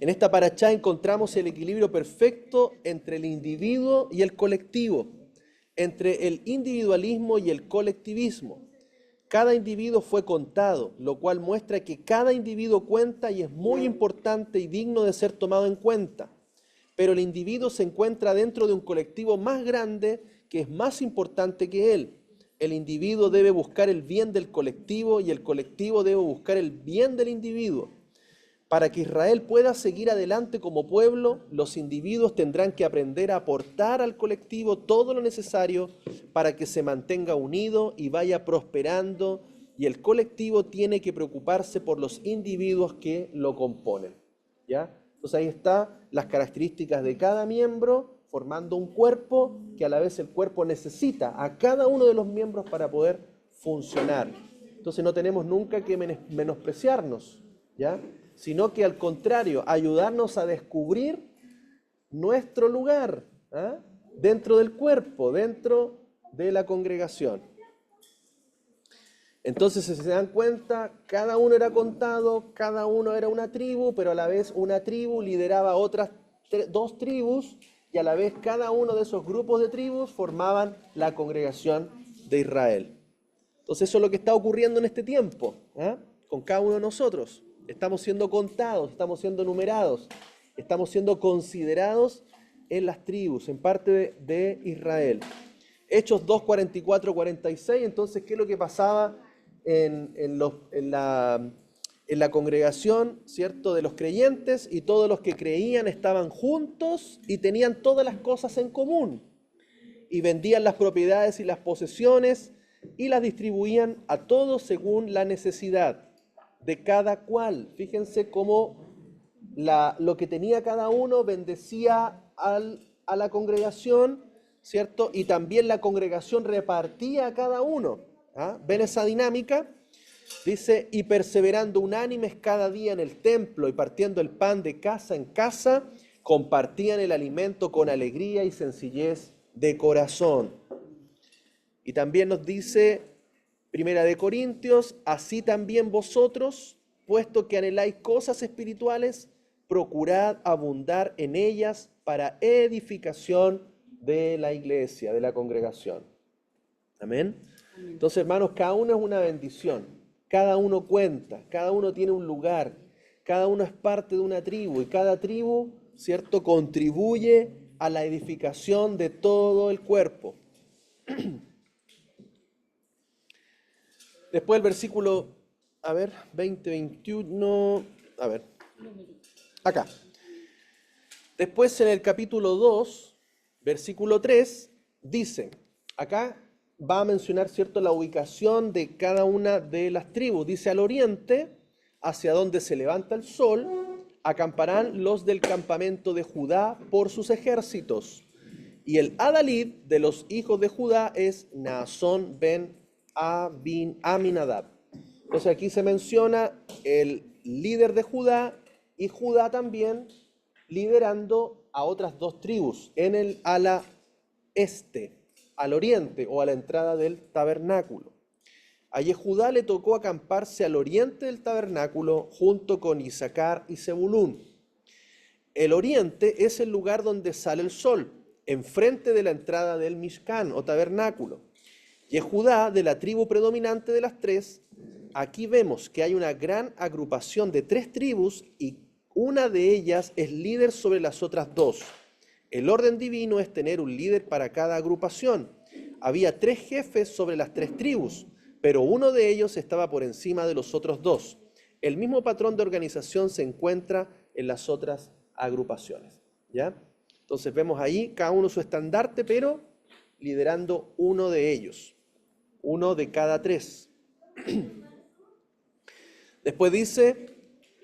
En esta parachá encontramos el equilibrio perfecto entre el individuo y el colectivo, entre el individualismo y el colectivismo. Cada individuo fue contado, lo cual muestra que cada individuo cuenta y es muy importante y digno de ser tomado en cuenta. Pero el individuo se encuentra dentro de un colectivo más grande que es más importante que él. El individuo debe buscar el bien del colectivo y el colectivo debe buscar el bien del individuo. Para que Israel pueda seguir adelante como pueblo, los individuos tendrán que aprender a aportar al colectivo todo lo necesario para que se mantenga unido y vaya prosperando, y el colectivo tiene que preocuparse por los individuos que lo componen, ¿ya? Entonces ahí están las características de cada miembro formando un cuerpo, que a la vez el cuerpo necesita a cada uno de los miembros para poder funcionar. Entonces no tenemos nunca que menospreciarnos, ¿ya?, sino que al contrario, ayudarnos a descubrir nuestro lugar dentro del cuerpo, dentro de la congregación. Entonces, si se dan cuenta, cada uno era contado, cada uno era una tribu, pero a la vez una tribu lideraba otras dos tribus, y a la vez cada uno de esos grupos de tribus formaban la congregación de Israel. Entonces eso es lo que está ocurriendo en este tiempo, con cada uno de nosotros. Estamos siendo contados, estamos siendo numerados, estamos siendo considerados en las tribus, en parte de Israel. Hechos 2, 44, 46, entonces, ¿qué es lo que pasaba en la congregación, ¿cierto?, de los creyentes? Y todos los que creían estaban juntos y tenían todas las cosas en común. Y vendían las propiedades y las posesiones y las distribuían a todos según la necesidad de cada cual. Fíjense cómo lo que tenía cada uno bendecía a la congregación, ¿cierto? Y también la congregación repartía a cada uno. ¿Ven esa dinámica? Dice, y perseverando unánimes cada día en el templo y partiendo el pan de casa en casa, compartían el alimento con alegría y sencillez de corazón. Y también nos dice Primera de Corintios, así también vosotros, puesto que anheláis cosas espirituales, procurad abundar en ellas para edificación de la iglesia, de la congregación. Amén. Entonces, hermanos, cada uno es una bendición, cada uno cuenta, cada uno tiene un lugar, cada uno es parte de una tribu, y cada tribu, ¿cierto?, contribuye a la edificación de todo el cuerpo. Después el versículo, 20, 21, acá. Después en el capítulo 2, versículo 3, dice, acá va a mencionar, ¿cierto?, la ubicación de cada una de las tribus. Dice, al oriente, hacia donde se levanta el sol, acamparán los del campamento de Judá por sus ejércitos. Y el adalid de los hijos de Judá es Naasón ben Aminadab. Entonces aquí se menciona el líder de Judá y Judá también liderando a otras dos tribus en el ala este, al oriente o a la entrada del tabernáculo. A Yehudá le tocó acamparse al oriente del tabernáculo junto con Isaacar y Zebulún. El oriente es el lugar donde sale el sol, enfrente de la entrada del Mishkan o tabernáculo. Yehudá, de la tribu predominante de las tres, aquí vemos que hay una gran agrupación de tres tribus y una de ellas es líder sobre las otras dos. El orden divino es tener un líder para cada agrupación. Había tres jefes sobre las tres tribus, pero uno de ellos estaba por encima de los otros dos. El mismo patrón de organización se encuentra en las otras agrupaciones, ¿ya? Entonces vemos ahí cada uno su estandarte, pero liderando uno de ellos, uno de cada tres. Después dice,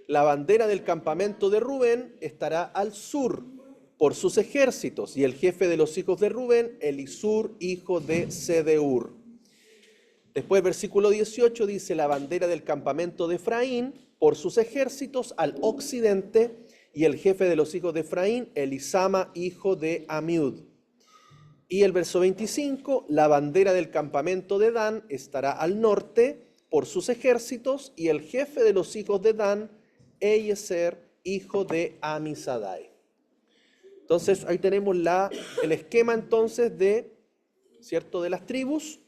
la bandera del campamento de Rubén estará al sur por sus ejércitos, y el jefe de los hijos de Rubén, Elisur, hijo de Sedeur. Después, versículo 18, dice, la bandera del campamento de Efraín por sus ejércitos al occidente, y el jefe de los hijos de Efraín, Elisama, hijo de Amiud. Y el verso 25, la bandera del campamento de Dan estará al norte por sus ejércitos, y el jefe de los hijos de Dan, Eliezer, hijo de Amisadai. Entonces, ahí tenemos el esquema entonces de, ¿cierto?, de las tribus,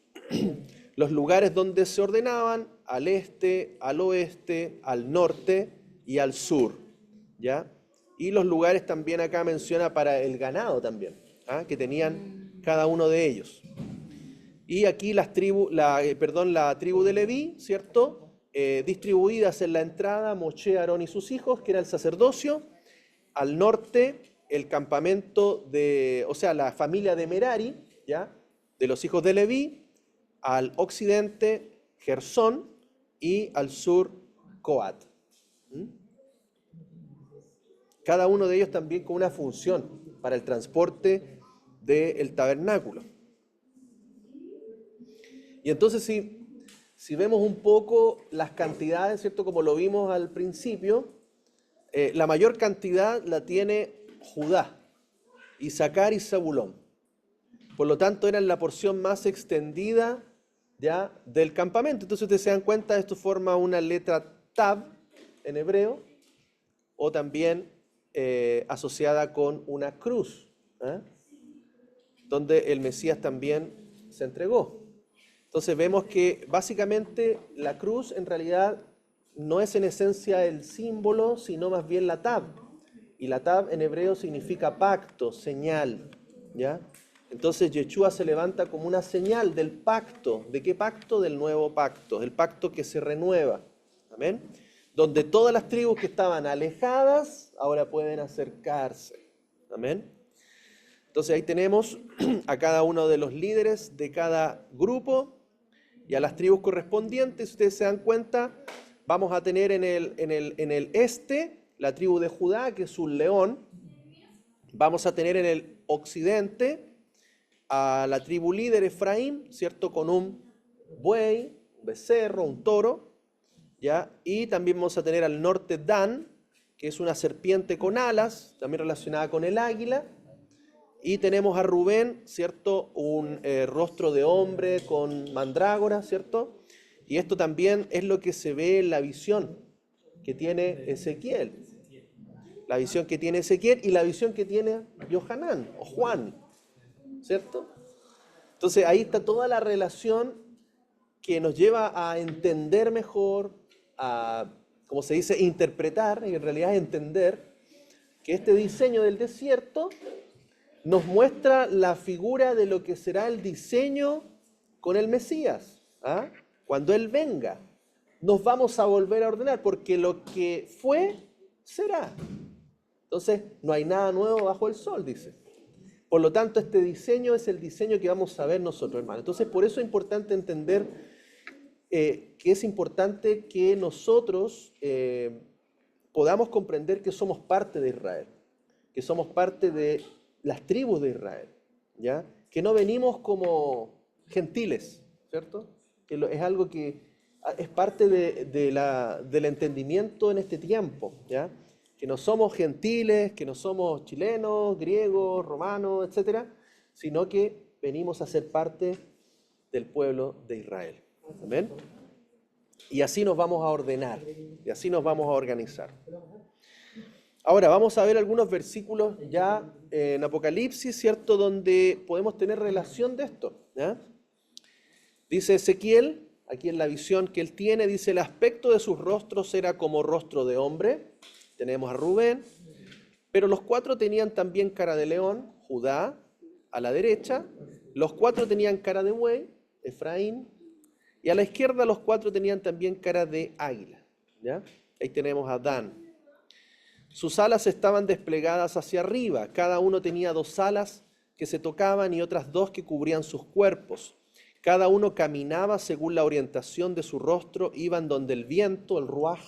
los lugares donde se ordenaban, al este, al oeste, al norte y al sur, ¿ya? Y los lugares también acá menciona para el ganado también, que tenían cada uno de ellos. Y aquí la tribu de Leví, ¿cierto?, distribuidas en la entrada, Moshe, Aarón y sus hijos, que era el sacerdocio. Al norte, el campamento la familia de Merari, ¿ya?, de los hijos de Leví. Al occidente, Gersón, y al sur, Coat. Cada uno de ellos también con una función para el transporte del tabernáculo. Y entonces, si vemos un poco las cantidades, ¿cierto?, como lo vimos al principio, la mayor cantidad la tiene Judá, Isaacar y Zabulón. Por lo tanto, eran la porción más extendida, ¿ya?, del campamento. Entonces, ustedes se dan cuenta, esto forma una letra Tab en hebreo, o también asociada con una cruz, donde el Mesías también se entregó. Entonces vemos que básicamente la cruz en realidad no es en esencia el símbolo, sino más bien la Tab. Y la Tab en hebreo significa pacto, señal, ¿ya? Entonces Yeshua se levanta como una señal del pacto. ¿De qué pacto? Del nuevo pacto, el pacto que se renueva. Amén. Donde todas las tribus que estaban alejadas ahora pueden acercarse. Amén. Entonces ahí tenemos a cada uno de los líderes de cada grupo y a las tribus correspondientes. Ustedes se dan cuenta, vamos a tener en el este la tribu de Judá, que es un león. Vamos a tener en el occidente a la tribu líder Efraín, ¿cierto?, con un buey, un becerro, un toro, ¿ya? Y también vamos a tener al norte Dan, que es una serpiente con alas, también relacionada con el águila. Y tenemos a Rubén, ¿cierto?, un rostro de hombre con mandrágora, ¿cierto? Y esto también es lo que se ve en la visión que tiene Ezequiel. La visión que tiene Ezequiel y la visión que tiene Yohanan o Juan, ¿cierto? Entonces ahí está toda la relación que nos lleva a entender mejor, a, como se dice, interpretar, y en realidad entender que este diseño del desierto nos muestra la figura de lo que será el diseño con el Mesías. ¿Ah? Cuando Él venga, nos vamos a volver a ordenar, porque lo que fue, será. Entonces, no hay nada nuevo bajo el sol, dice. Por lo tanto, este diseño es el diseño que vamos a ver nosotros, hermanos. Entonces, por eso es importante entender que es importante que nosotros podamos comprender que somos parte de Israel, que somos parte de las tribus de Israel, ¿ya? Que no venimos como gentiles, ¿cierto? Que es algo que es parte del entendimiento en este tiempo, ¿ya? Que no somos gentiles, que no somos chilenos, griegos, romanos, etcétera, sino que venimos a ser parte del pueblo de Israel. ¿Amén? Y así nos vamos a ordenar, y así nos vamos a organizar. Ahora vamos a ver algunos versículos ya en Apocalipsis, ¿cierto? Donde podemos tener relación de esto, ¿ya? Dice Ezequiel, aquí en la visión que él tiene, dice: el aspecto de sus rostros era como rostro de hombre. Tenemos a Rubén, pero los 4 tenían también cara de león, Judá, a la derecha. Los 4 tenían cara de buey, Efraín. Y a la izquierda los 4 tenían también cara de águila, ¿ya? Ahí tenemos a Dan. Sus alas estaban desplegadas hacia arriba. Cada uno tenía 2 alas que se tocaban y otras 2 que cubrían sus cuerpos. Cada uno caminaba según la orientación de su rostro, iban donde el viento, el ruaj,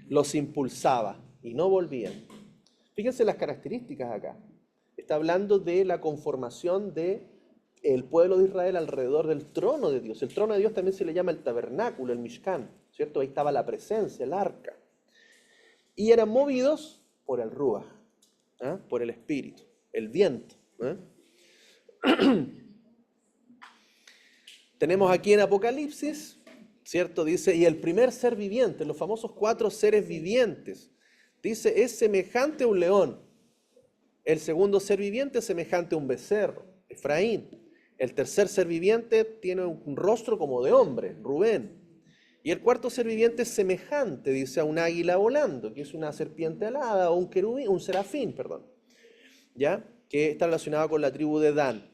los impulsaba y no volvían. Fíjense las características acá. Está hablando de la conformación del pueblo de Israel alrededor del trono de Dios. El trono de Dios también se le llama el tabernáculo, el Mishkan, ¿cierto? Ahí estaba la presencia, el arca. Y eran movidos por el ruaj, por el espíritu, el viento. Tenemos aquí en Apocalipsis, ¿cierto? Dice, y el primer ser viviente, los famosos 4 seres vivientes, dice, es semejante a un león. El segundo ser viviente es semejante a un becerro, Efraín. El tercer ser viviente tiene un rostro como de hombre, Rubén. Y el cuarto ser viviente es semejante, dice, a un águila volando, que es una serpiente alada, o un querubín, un serafín, perdón, ¿ya? Que está relacionado con la tribu de Dan.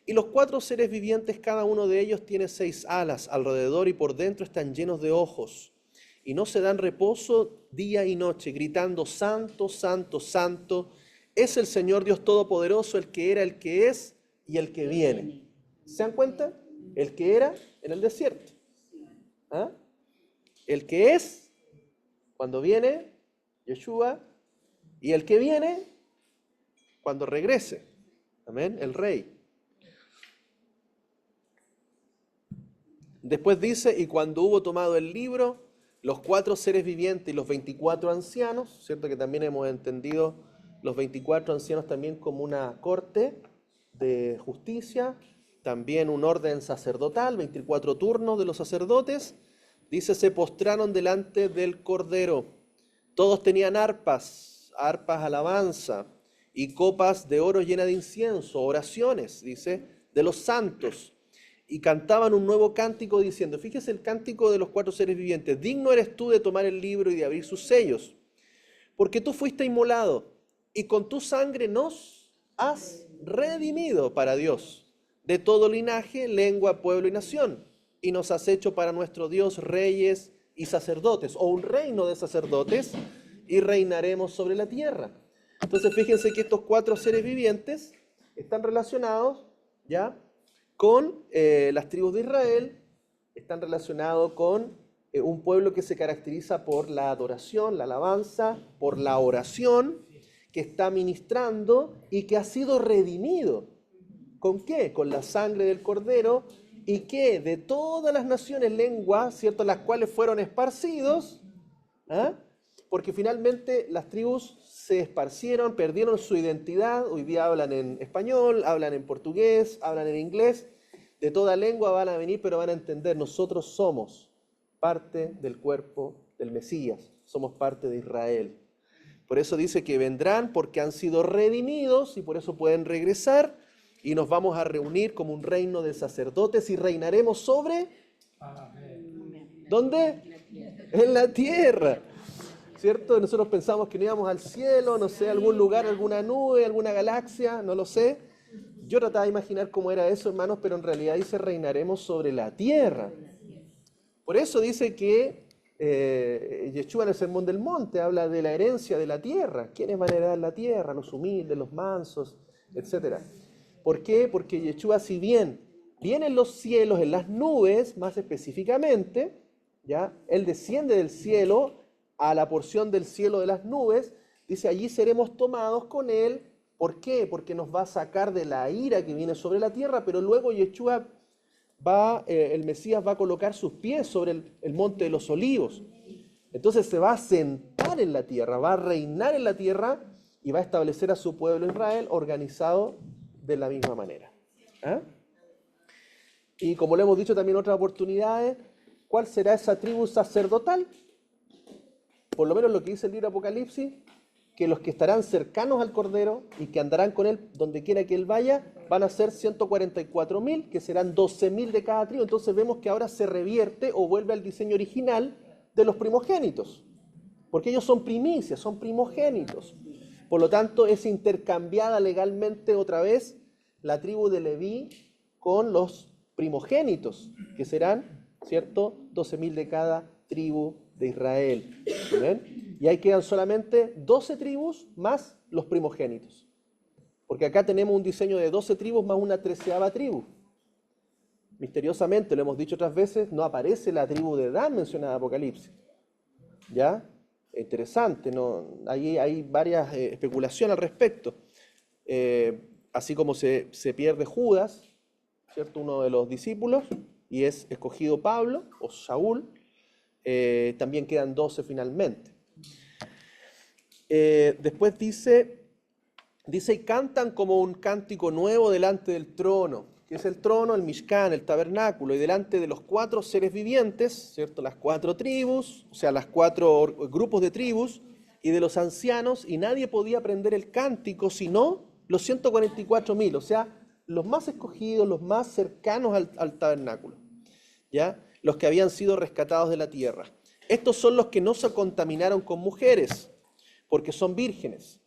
Y los 4 seres vivientes, cada uno de ellos tiene 6 alas alrededor y por dentro están llenos de ojos. Y no se dan reposo día y noche, gritando, santo, santo, santo, es el Señor Dios Todopoderoso, el que era, el que es y el que viene. ¿Se dan cuenta? El que era en el desierto. ¿Ah? El que es cuando viene Yeshua y el que viene cuando regrese. Amén, el rey. Después dice, y cuando hubo tomado el libro, los 4 seres vivientes y los 24 ancianos, ¿cierto? Que también hemos entendido los 24 ancianos también como una corte de justicia, también un orden sacerdotal, 24 turnos de los sacerdotes. Dice, se postraron delante del Cordero. Todos tenían arpas alabanza, y copas de oro llenas de incienso, oraciones, dice, de los santos. Y cantaban un nuevo cántico diciendo, fíjese el cántico de los 4 seres vivientes, digno eres tú de tomar el libro y de abrir sus sellos, porque tú fuiste inmolado, y con tu sangre nos has redimido para Dios, de todo linaje, lengua, pueblo y nación, y nos has hecho para nuestro Dios reyes y sacerdotes, o un reino de sacerdotes, y reinaremos sobre la tierra. Entonces fíjense que estos 4 seres vivientes están relacionados, ¿ya?, con las tribus de Israel, están relacionados con un pueblo que se caracteriza por la adoración, la alabanza, por la oración, que está ministrando y que ha sido redimido. ¿Con qué? Con la sangre del Cordero, y que de todas las naciones, lenguas, ¿cierto?, las cuales fueron esparcidos, porque finalmente las tribus se esparcieron, perdieron su identidad, hoy día hablan en español, hablan en portugués, hablan en inglés, de toda lengua van a venir, pero van a entender, nosotros somos parte del cuerpo del Mesías, somos parte de Israel. Por eso dice que vendrán porque han sido redimidos y por eso pueden regresar y nos vamos a reunir como un reino de sacerdotes y reinaremos sobre... ¿Dónde? En la tierra. ¿cierto? Nosotros pensamos que no íbamos al cielo, no sé, a algún lugar, alguna nube, alguna galaxia, no lo sé. Yo trataba de imaginar cómo era eso, hermanos, pero en realidad dice reinaremos sobre la tierra. Por eso dice que Yeshua en el Sermón del Monte habla de la herencia de la tierra. ¿Quiénes van a heredar la tierra? Los humildes, los mansos, etc. ¿Por qué? Porque Yeshua, si bien viene en los cielos, en las nubes, más específicamente, ¿ya? Él desciende del cielo a la porción del cielo de las nubes, dice, allí seremos tomados con Él. ¿Por qué? Porque nos va a sacar de la ira que viene sobre la tierra, pero luego Yeshua el Mesías va a colocar sus pies sobre el monte de los olivos. Entonces se va a sentar en la tierra, va a reinar en la tierra y va a establecer a su pueblo Israel organizado de la misma manera. ¿Ah? Y como lo hemos dicho también en otras oportunidades, ¿cuál será esa tribu sacerdotal? Por lo menos lo que dice el libro de Apocalipsis, que los que estarán cercanos al Cordero y que andarán con Él donde quiera que Él vaya, van a ser 144.000, que serán 12.000 de cada tribu. Entonces vemos que ahora se revierte o vuelve al diseño original de los primogénitos, porque ellos son primicias, son primogénitos. Por lo tanto, es intercambiada legalmente otra vez la tribu de Leví con los primogénitos, que serán, ¿cierto?, 12.000 de cada tribu de Israel. ¿Ven? Y ahí quedan solamente 12 tribus más los primogénitos. Porque acá tenemos un diseño de 12 tribus más una 13ª tribu. Misteriosamente, lo hemos dicho otras veces, no aparece la tribu de Dan mencionada en Apocalipsis. ¿Ya? Interesante, ¿no? Ahí hay varias especulaciones al respecto. Así como se pierde Judas, ¿cierto?, uno de los discípulos, y es escogido Pablo o Saúl, también quedan 12 finalmente. Después dice, y cantan como un cántico nuevo delante del trono, que es el trono, el Mishkan, el tabernáculo, y delante de los 4 seres vivientes, ¿cierto?, las 4 tribus, o sea, las 4 grupos de tribus, y de los ancianos, y nadie podía aprender el cántico sino los 144.000, o sea, los más escogidos, los más cercanos al tabernáculo, ¿ya? Los que habían sido rescatados de la tierra. Estos son los que no se contaminaron con mujeres, porque son vírgenes.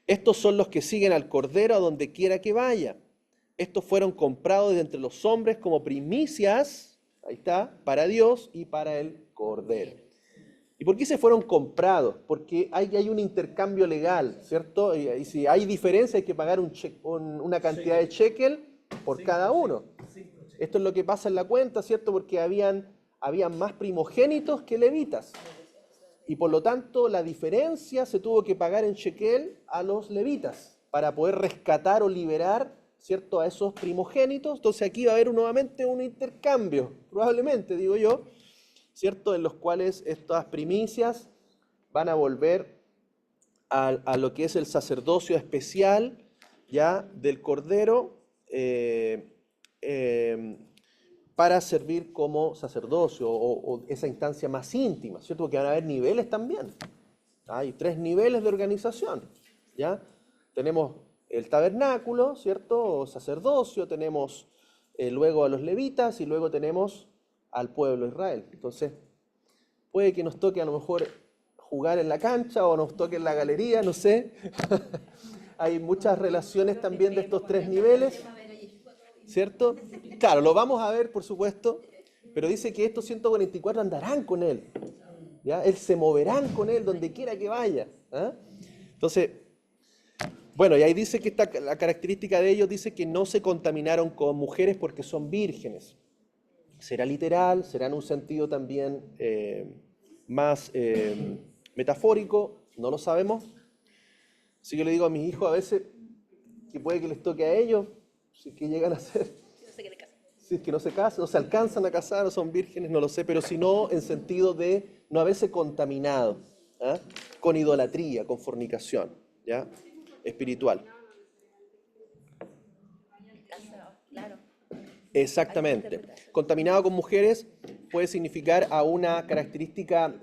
Estos son los que siguen al Cordero a donde quiera que vaya. Estos fueron comprados de entre los hombres como primicias, ahí está, para Dios y para el Cordero. ¿Y por qué se fueron comprados? Porque hay un intercambio legal, ¿cierto? Y si hay diferencia hay que pagar una cantidad de shekel por cada uno. Esto es lo que pasa en la cuenta, ¿cierto? Porque habían más primogénitos que levitas. Y por lo tanto la diferencia se tuvo que pagar en shekel a los levitas para poder rescatar o liberar, ¿cierto?, a esos primogénitos. Entonces aquí va a haber nuevamente un intercambio, probablemente, digo yo, ¿cierto?, en los cuales estas primicias van a volver a lo que es el sacerdocio especial, ya, del Cordero, para servir como sacerdocio o esa instancia más íntima, ¿cierto? Porque van a haber niveles también. Hay 3 niveles de organización, ¿ya? Tenemos el tabernáculo, ¿cierto?, o sacerdocio, tenemos luego a los levitas y luego tenemos al pueblo de Israel. Entonces, puede que nos toque a lo mejor jugar en la cancha o nos toque en la galería, no sé. Hay muchas relaciones también de estos 3 niveles, ¿cierto? Claro, lo vamos a ver, por supuesto, pero dice que estos 144 andarán con Él, ¿ya? Él se moverán con Él donde quiera que vaya, ¿ah? Entonces, bueno, y ahí dice que la característica de ellos dice que no se contaminaron con mujeres porque son vírgenes. Será literal, será en un sentido también más metafórico, no lo sabemos. Así que le digo a mis hijos a veces que puede que les toque a ellos, si es que llegan a ser, si es que no se casan, o se alcanzan a casar o son vírgenes, no lo sé, pero si no, en sentido de no haberse contaminado, ¿ah?, con idolatría, con fornicación, ¿ya?, espiritual. Exactamente. Contaminado con mujeres puede significar a una característica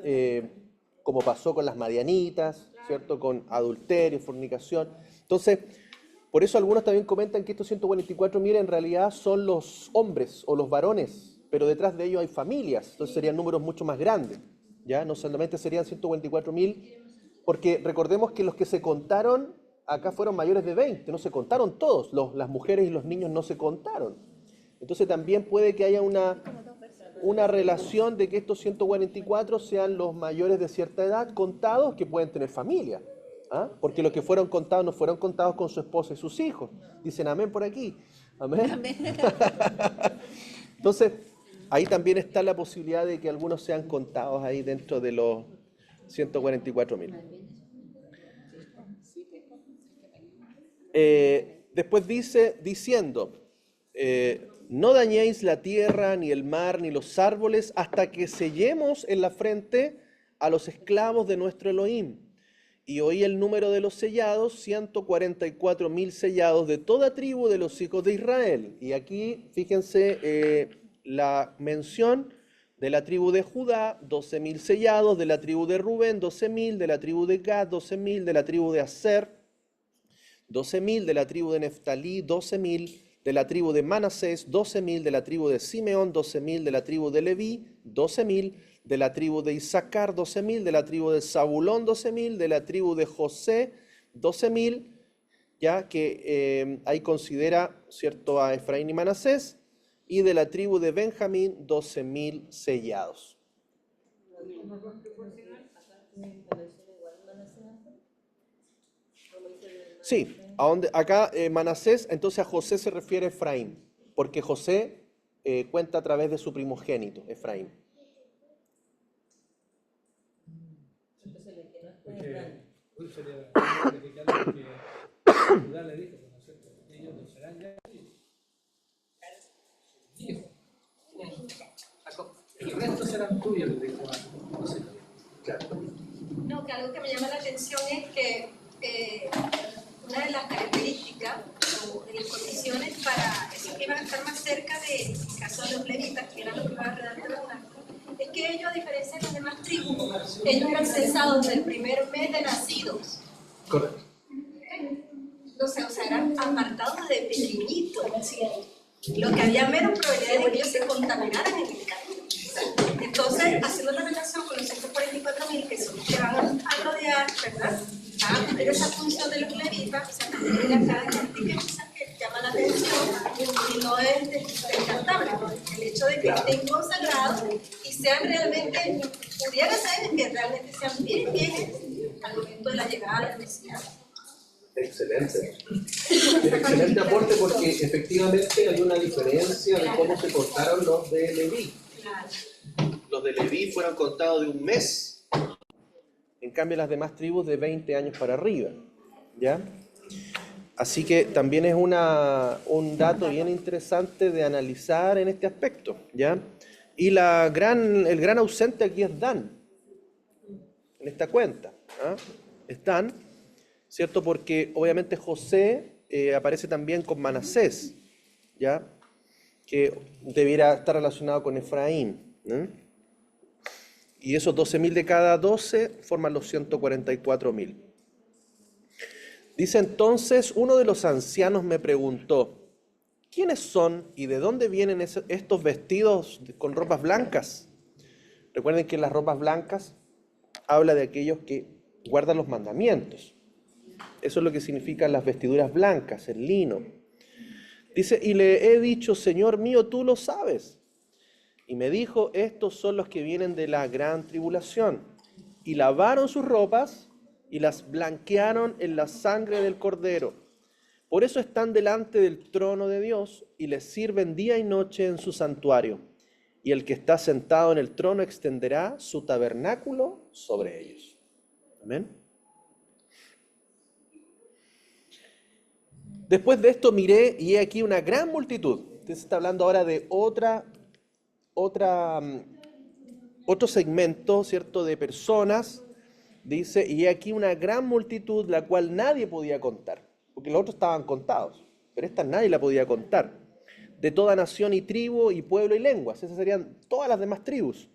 como pasó con las madianitas, ¿cierto?, con adulterio, fornicación. Entonces, por eso algunos también comentan que estos 144.000 en realidad son los hombres o los varones, pero detrás de ellos hay familias, entonces serían números mucho más grandes, ya no solamente serían 144.000, porque recordemos que los que se contaron acá fueron mayores de 20, no se contaron todos, las mujeres y los niños no se contaron. Entonces también puede que haya una relación de que estos 144 sean los mayores de cierta edad contados que pueden tener familia. ¿Ah? Porque los que fueron contados no fueron contados con su esposa y sus hijos. Dicen amén por aquí. Amén. Entonces, ahí también está la posibilidad de que algunos sean contados ahí dentro de los 144.000. Después dice, diciendo, no dañéis la tierra, ni el mar, ni los árboles, hasta que sellemos en la frente a los esclavos de nuestro Elohim. Y oí el número de los sellados, 144.000 sellados de toda tribu de los hijos de Israel. Y aquí, fíjense, la mención de la tribu de Judá, 12.000 sellados, de la tribu de Rubén, 12.000, de la tribu de Gad, 12.000, de la tribu de Aser, 12.000, de la tribu de Neftalí, 12.000, de la tribu de Manasés, 12.000, de la tribu de Simeón, 12.000, de la tribu de Leví, 12.000, de la tribu de Isaacar, 12.000, de la tribu de Zabulón, 12.000, de la tribu de José, 12.000, ya que ahí considera, ¿cierto?, a Efraín y Manasés, y de la tribu de Benjamín, 12.000 sellados. Sí, acá Manasés, entonces a José se refiere Efraín, porque José cuenta a través de su primogénito, Efraín. Porque hoy sería verificando que Judá le dijo, ¿no es cierto? Ellos no serán ya hijos. El resto serán tuyos, le dijo a José. Claro. No, que algo que me llama la atención es que una de las características o de las condiciones para esos que iban a estar más cerca de caso de los levitas, que eran los que iban a redactar los actos, es que ellos, a diferencia de las demás tribus, ellos eran censados del primer mes de nacidos. Correcto. O sea, eran apartados desde pequeñitos. Lo que había menos probabilidad de que ellos se contaminaran en el campo. Entonces, haciendo la relación con los 144.000 que son los que van a rodear, ¿verdad?, a cumplir esa función de los levitas, o sea, tiene la característica que llama la atención y no es descartable. El hecho de que estén consagrados y sean realmente, pudiera ser que realmente sean bien al momento de la llegada a la Mesías. Excelente. Excelente aporte porque efectivamente hay una diferencia de cómo se contaron los de Leví. Los de Leví fueron contados de un mes. En cambio, las demás tribus de 20 años para arriba, ¿ya? Así que también es un dato bien interesante de analizar en este aspecto, ¿ya? Y el gran ausente aquí es Dan, en esta cuenta, ¿ah? Es Dan, ¿cierto? Porque obviamente José aparece también con Manasés, ¿ya? Que debiera estar relacionado con Efraín, ¿no? Y esos 12.000 de cada 12 forman los 144.000. Dice entonces, uno de los ancianos me preguntó, ¿quiénes son y de dónde vienen estos vestidos con ropas blancas? Recuerden que las ropas blancas habla de aquellos que guardan los mandamientos. Eso es lo que significan las vestiduras blancas, el lino. Dice, y le he dicho, Señor mío, tú lo sabes. Y me dijo, estos son los que vienen de la gran tribulación. Y lavaron sus ropas y las blanquearon en la sangre del Cordero. Por eso están delante del trono de Dios y les sirven día y noche en su santuario. Y el que está sentado en el trono extenderá su tabernáculo sobre ellos. Amén. Después de esto miré y he aquí una gran multitud. Entonces está hablando ahora de otro segmento, ¿cierto?, de personas. Dice, y he aquí una gran multitud, la cual nadie podía contar. Porque los otros estaban contados, pero esta nadie la podía contar. De toda nación y tribu y pueblo y lenguas. Esas serían todas las demás tribus.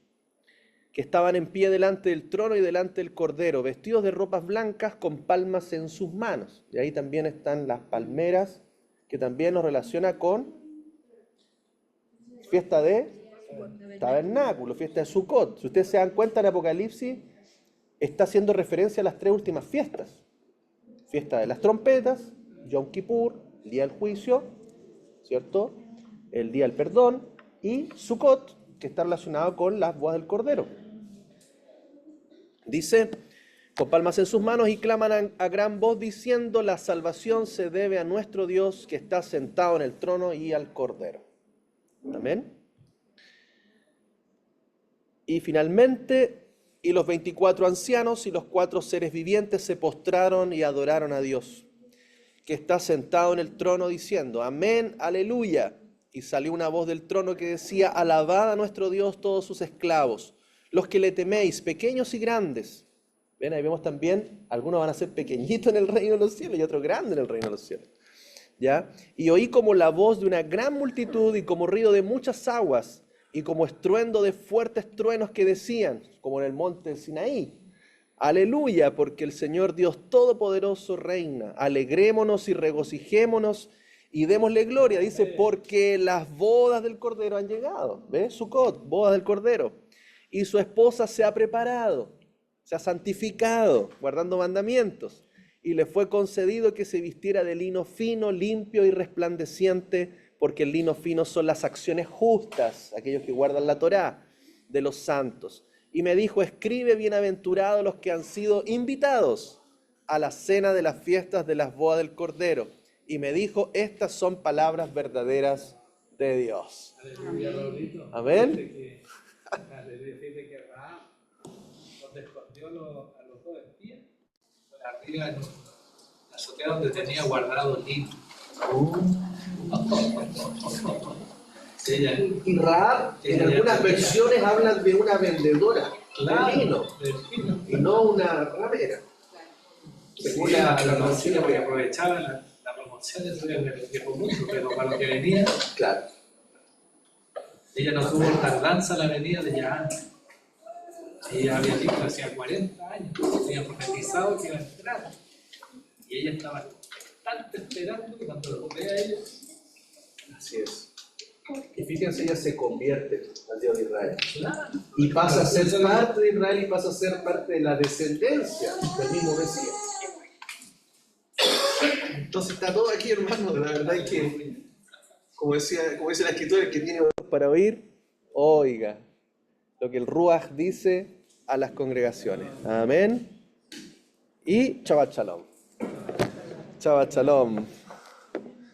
Que estaban en pie delante del trono y delante del Cordero, vestidos de ropas blancas con palmas en sus manos. Y ahí también están las palmeras, que también nos relaciona con fiesta de Tabernáculo, fiesta de Sukkot. Si ustedes se dan cuenta en Apocalipsis, está haciendo referencia a las 3 últimas fiestas. Fiesta de las trompetas, Yom Kippur, el día del juicio, ¿cierto? El día del perdón, y Sukkot, que está relacionado con las bodas del Cordero. Dice, con palmas en sus manos y claman a gran voz diciendo, la salvación se debe a nuestro Dios que está sentado en el trono y al Cordero. Amén. Y finalmente, y los 24 ancianos y los 4 seres vivientes se postraron y adoraron a Dios, que está sentado en el trono diciendo, amén, aleluya. Y salió una voz del trono que decía, alabad a nuestro Dios todos sus esclavos, los que le teméis, pequeños y grandes. Ven, ahí vemos también, algunos van a ser pequeñitos en el reino de los cielos y otros grandes en el reino de los cielos. ¿Ya? Y oí como la voz de una gran multitud y como ruido de muchas aguas y como estruendo de fuertes truenos que decían, como en el monte Sinaí, aleluya, porque el Señor Dios Todopoderoso reina. Alegrémonos y regocijémonos y démosle gloria. Dice, porque las bodas del Cordero han llegado. ¿Ves? Sukkot, bodas del Cordero. Y su esposa se ha preparado, se ha santificado, guardando mandamientos. Y le fue concedido que se vistiera de lino fino, limpio y resplandeciente, porque el lino fino son las acciones justas, aquellos que guardan la Torá, de los santos. Y me dijo, escribe, bienaventurados los que han sido invitados a la cena de las fiestas de las bodas del Cordero. Y me dijo, estas son palabras verdaderas de Dios. Amén. Dice que Abraham, donde escondió a los 2 espías, arriba en la azotea donde tenía guardado el lino. Y Rahab, en algunas versiones hablan de una vendedora de vino, y no una ramera. Según la promoción, porque aprovechaban la promoción del tiempo mucho, pero para lo que venía, claro. Ella no tuvo tardanza a la venida de ya antes. Ella había dicho hacía 40 años, había profetizado que iba a entrar. Y ella estaba tanto esperando que cuando lo vea ella. Así es. Y fíjense, ella se convierte al Dios de Israel. Claro. Y pasa a ser parte de Israel y pasa a ser parte de la descendencia del mismo Mesías. Entonces está todo aquí, hermano. La verdad es que, como dice la Escritura, el que tiene oídos para oír, oiga lo que el Ruach dice a las congregaciones. Amén. Y Shabbat Shalom. Shabbat Shalom.